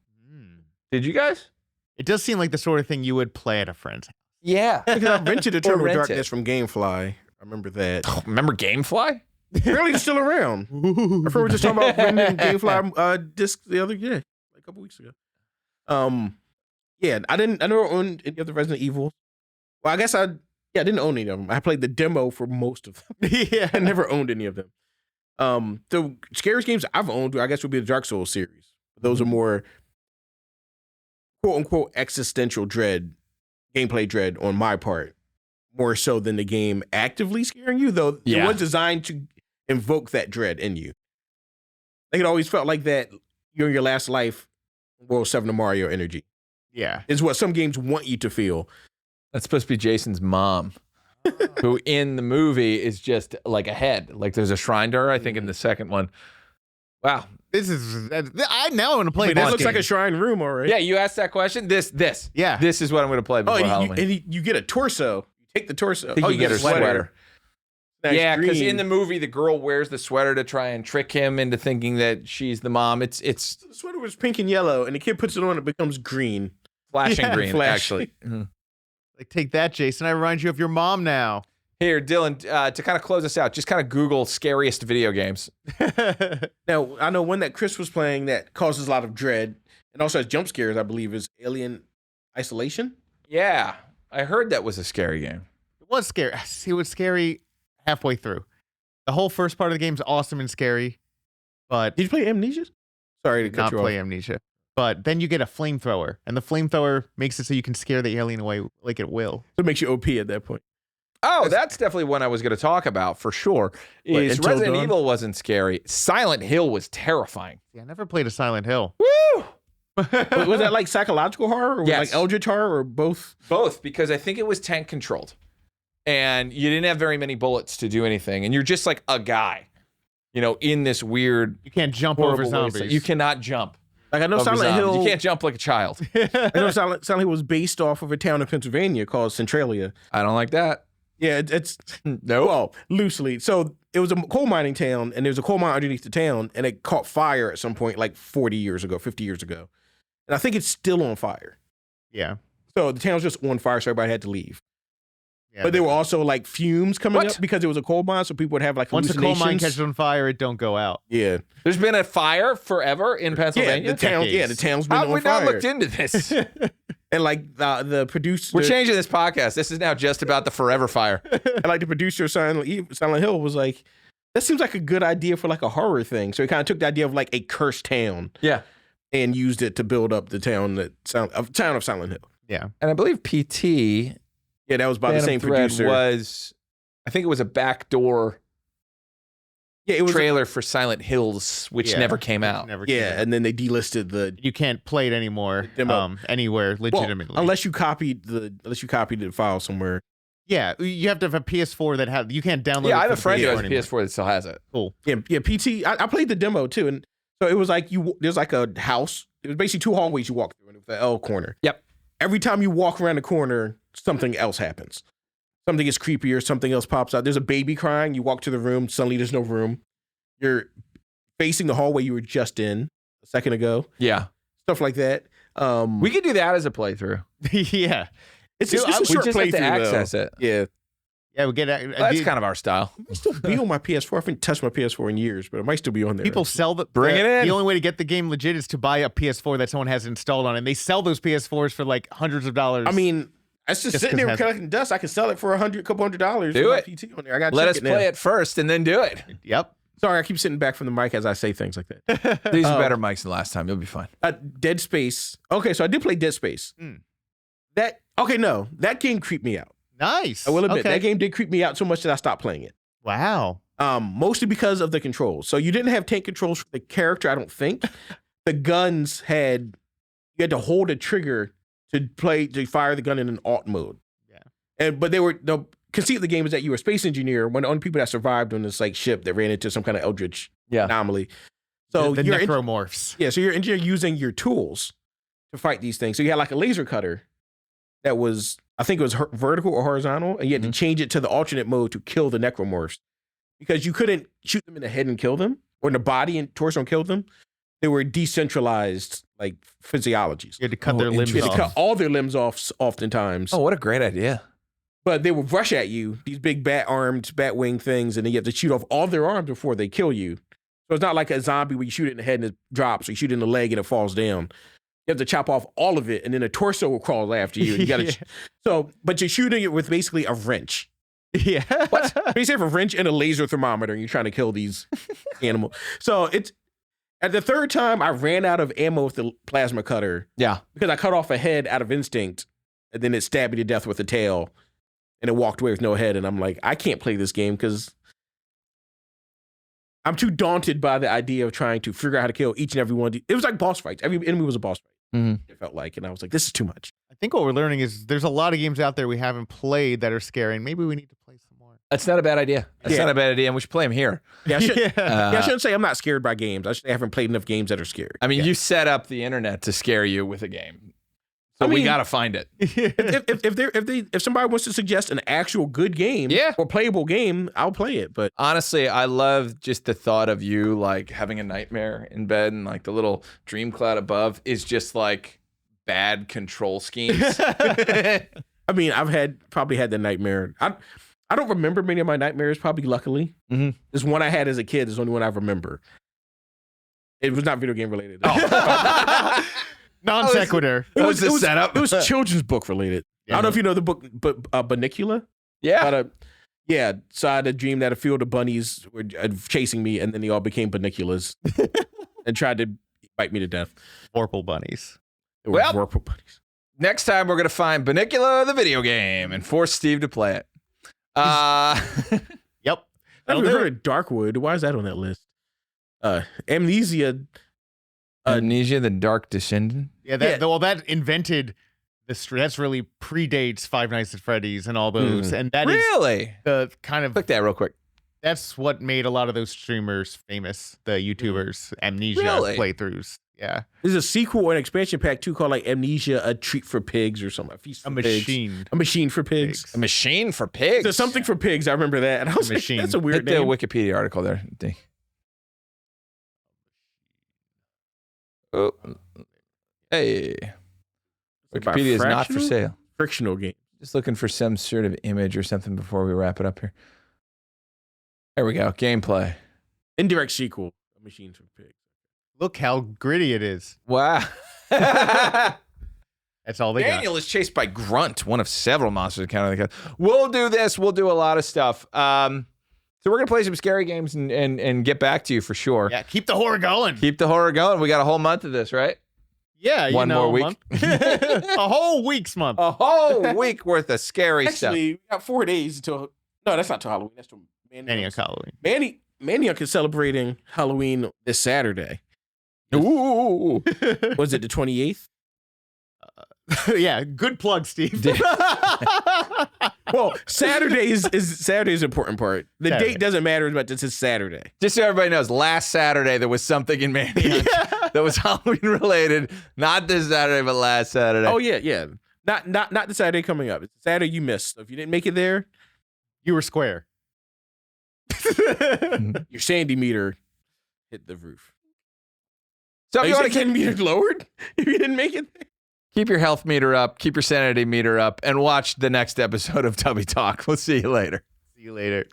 S2: Did you guys?
S1: It does seem like the sort of thing you would play at a friend's house.
S2: Yeah.
S3: Because I rented Eternal
S2: rent
S3: Darkness
S2: it.
S3: from Gamefly. I remember that.
S2: Remember Gamefly?
S3: Apparently it's still around. I remember we were just talking about renting Gamefly disc the other day, like a couple weeks ago. Yeah, I never owned any of the Resident Evil. Well, I guess I didn't own any of them. I played the demo for most of them.
S1: Yeah.
S3: I never owned any of them. The scariest games I've owned, I guess, would be the Dark Souls series. Those are more quote unquote existential dread, gameplay dread on my part, more so than the game actively scaring you, though it was designed to invoke that dread in you. Like it always felt like that you're in your last life, World 7 of Mario energy.
S1: Yeah.
S3: Is what some games want you to feel.
S2: That's supposed to be Jason's mom, who in the movie is just like a head. Like there's a shrine to her, I think, in the second one. Wow.
S1: I now want to play
S3: That
S1: this
S3: looks
S1: game.
S3: like a shrine room, all right.
S2: Yeah, you asked that question. This.
S1: Yeah.
S2: This is what I'm going to play before Halloween.
S3: And you get a torso. You take the torso.
S2: I think you get her sweater.
S3: Nice
S2: Yeah, because
S3: green.
S2: in the movie, the girl wears the sweater to try and trick him into thinking that she's the mom. It's
S3: The sweater was pink and yellow, and the kid puts it on, it becomes green.
S2: flashing
S1: Yeah,
S2: green,
S3: flash.
S2: actually. Mhm.
S1: Like, take that, Jason. I remind you of your mom now.
S2: Here, Dylan, to kind of close us out, just kind of Google scariest video games.
S3: Now, I know one that Chris was playing that causes a lot of dread and also has jump scares, I believe, is Alien Isolation.
S2: Yeah, I heard that was a scary game.
S1: It was scary. It was scary halfway through. The whole first part of the game is awesome and scary, but
S3: Did you play Amnesia? Sorry to cut
S1: not
S3: you
S1: play
S3: off.
S1: Amnesia. But then you get a flamethrower, and the flamethrower makes it so you can scare the alien away like it will.
S3: So it makes you OP at that point.
S2: Oh, that's definitely one I was going to talk about for sure.
S3: What,
S2: Is
S3: Until
S2: Resident
S3: Dawn?
S2: Evil wasn't scary. Silent Hill was terrifying.
S1: Yeah, I never played a Silent Hill.
S2: Woo!
S3: Was that like psychological horror or
S2: Yes.
S3: like Eldritch horror or both?
S2: Both, because I think it was tank controlled. And you didn't have very many bullets to do anything. And you're just like a guy, in this weird,
S1: You can't jump
S2: horrible
S1: over zombies.
S2: wasteland. You cannot jump.
S3: Like I know
S2: over
S3: Silent
S2: zombies.
S3: Hill.
S2: You can't jump like a child.
S3: I know Silent Hill was based off of a town in Pennsylvania called Centralia.
S2: I don't like that.
S3: Yeah, it's
S2: No.
S3: well, loosely. So it was a coal mining town, and there was a coal mine underneath the town, and it caught fire at some point, like 40 years ago, 50 years ago. And I think it's still on fire.
S1: Yeah.
S3: So the town's just on fire, so everybody had to leave.
S1: Yeah,
S3: But there were also like fumes coming
S2: What?
S3: up because it was a coal mine, so people would have like
S1: once a
S3: hallucinations.
S1: coal mine catches on fire, it don't go out.
S3: Yeah,
S2: There's been a fire forever in Pennsylvania.
S3: the town's been
S2: How have
S3: on
S2: we
S3: fire.
S2: not looked into this?
S3: And like the producer,
S2: We're changing this podcast. This is now just about the forever fire.
S3: and like the producer of Silent Hill was like, that seems like a good idea for like a horror thing. So he kind of took the idea of like a cursed town
S2: Yeah.
S3: and used it to build up the town of Silent Hill.
S1: Yeah.
S2: And I believe PT,
S3: Yeah, that was by the
S2: Phantom
S3: same
S2: Thread,
S3: producer.
S2: I think it was a backdoor
S3: it was
S2: trailer for Silent Hills, which never came out.
S3: And then they delisted the.
S1: You can't play it anymore anywhere legitimately,
S3: unless you copied the file somewhere.
S1: Yeah, you have to have a PS4 that had. You can't download.
S2: Yeah,
S1: it
S2: I have a friend who has a
S1: anymore.
S2: PS4 that still has it.
S1: Cool.
S3: Yeah. PT. I played the demo too, and so it was like there's like a house. It was basically 2 hallways you walk through, and it was the L corner.
S2: Yep.
S3: Every time you walk around the corner, something else happens. Something gets creepier. Something else pops out. There's a baby crying. You walk to the room. Suddenly, there's no room. You're facing the hallway you were just in a second ago.
S2: Yeah.
S3: Stuff like that.
S2: We could do that as a playthrough.
S1: Yeah.
S3: It's a short
S2: we just
S3: playthrough,
S2: have to access
S3: though.
S2: it.
S3: Yeah.
S1: Yeah, we get.
S2: That's kind of our style.
S3: It might still be on my PS4. I haven't touched my PS4 in years, but it might still be on there.
S1: People sell
S2: Bring it in.
S1: The only way to get the game legit is to buy a PS4 that someone has installed on it. And they sell those PS4s for like hundreds of dollars.
S3: I mean, it's just sitting there collecting dust. I can sell it for couple $100.
S2: Do it.
S3: PT on there. I got.
S2: Let us play it first and then do it.
S1: Yep.
S3: Sorry, I keep sitting back from the mic as I say things like that.
S2: These are better mics than last time. You'll be fine.
S3: Dead Space. Okay, so I did play Dead Space. That game creeped me out.
S1: Nice.
S3: I will admit that game did creep me out so much that I stopped playing it.
S1: Wow.
S3: Mostly because of the controls. So you didn't have tank controls for the character, I don't think. The guns you had to hold a trigger to fire the gun in an alt mode. Yeah. But the conceit of the game is that you were a space engineer, one of the only people that survived on this like ship that ran into some kind of eldritch anomaly. So
S1: the necromorphs.
S3: So you're engineer using your tools to fight these things. So you had like a laser cutter that was, I think it was vertical or horizontal, and you had to change it to the alternate mode to kill the necromorphs because you couldn't shoot them in the head and kill them, or in the body and torso and kill them. They were decentralized like physiologies.
S1: You had to cut their limbs off.
S3: You had to cut all their limbs off oftentimes.
S2: Oh, what a great idea.
S3: But they would rush at you, these big bat-armed, bat-wing things, and then you have to shoot off all their arms before they kill you. So it's not like a zombie where you shoot it in the head and it drops, or you shoot it in the leg and it falls down. You have to chop off all of it, and then a torso will crawl after you. And you gotta but you're shooting it with basically a wrench.
S1: Yeah.
S3: What? Basically have a wrench and a laser thermometer, and you're trying to kill these animals. So it's at the third time I ran out of ammo with the plasma cutter.
S2: Yeah.
S3: Because I cut off a head out of instinct, and then it stabbed me to death with the tail, and it walked away with no head. And I'm like, I can't play this game because I'm too daunted by the idea of trying to figure out how to kill each and every one. It was like boss fights. Every enemy was a boss fight. It felt like, and I was like, this is too much.
S1: I think what we're learning is there's a lot of games out there we haven't played that are scary, and maybe we need to play some more.
S2: That's not a bad idea. That's not a bad idea, and we should play them here.
S3: Yeah, I shouldn't say I'm not scared by games. I haven't played enough games that are scary.
S2: I mean, you set up the internet to scare you with a game. So we got to find it.
S3: If somebody wants to suggest an actual good game or playable game, I'll play it. But
S2: honestly, I love just the thought of you like having a nightmare in bed, and like the little dream cloud above is just like bad control schemes.
S3: I mean, probably had the nightmare. I don't remember many of my nightmares, probably luckily. This one I had as a kid is the only one I remember. It was not video game related.
S1: Non sequitur.
S3: It was the setup. It was children's book related. I don't know if you know the book, but Bunnicula.
S2: Yeah.
S3: So I had a dream that a field of bunnies were chasing me, and then they all became Bunniculas and tried to bite me to death.
S1: Vorpal bunnies.
S2: Well,
S3: Vorpal bunnies.
S2: Next time we're gonna find Bunnicula the video game and force Steve to play it.
S1: Yep.
S3: I've never heard of Darkwood. Why is that on that list? Amnesia.
S2: Amnesia, the Dark Descendant.
S1: Yeah, that invented that's really predates Five Nights at Freddy's and all those. And that is the kind of
S2: click that real quick.
S1: That's what made a lot of those streamers famous, the YouTubers, Amnesia playthroughs. Yeah.
S3: There's a sequel or an expansion pack too called like Amnesia, A Treat for Pigs or something.
S1: A machine.
S3: A machine for pigs.
S2: A machine for pigs.
S3: There's something for pigs. I remember that. And I was like, that's a weird name.
S2: The Wikipedia article there. Oh, hey. Wikipedia is not for sale.
S3: Frictional game.
S2: Just looking for some sort of image or something before we wrap it up here. There we go. Gameplay.
S3: Indirect sequel. A machine for pigs.
S1: Look how gritty it is.
S2: Wow.
S1: That's all they got.
S2: Daniel is chased by Grunt, one of several monsters encountered. We'll do this. We'll do a lot of stuff. So we're going to play some scary games and get back to you for sure.
S1: Yeah, keep the horror going.
S2: Keep the horror going. We got a whole month of this, right?
S1: Yeah,
S2: one more week.
S1: A whole week's month.
S2: A whole week worth of scary stuff.
S3: Actually, we got 4 days until... No, that's not till Halloween. That's till
S1: Halloween.
S3: Manny YUNKJunk is celebrating Halloween this Saturday.
S2: Ooh.
S3: Was it the 28th?
S1: Yeah, good plug, Steve.
S3: Well, Saturday's the important part. The
S1: Saturday.
S3: date doesn't matter as much as it's Saturday.
S2: Just so everybody knows, last Saturday there was something in YUNKJunk that was Halloween related. Not this Saturday, but last Saturday.
S3: Oh yeah. Not the Saturday coming up. It's the Saturday you missed. So if you didn't make it there,
S1: You were square.
S3: your sandy meter hit the roof.
S2: So if you want to
S3: sandy meter lowered if you didn't make it there?
S2: keep your health meter up, keep your sanity meter up, and watch the next episode of Tubby Talk. We'll see you later.
S1: See you later.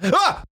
S2: Ah!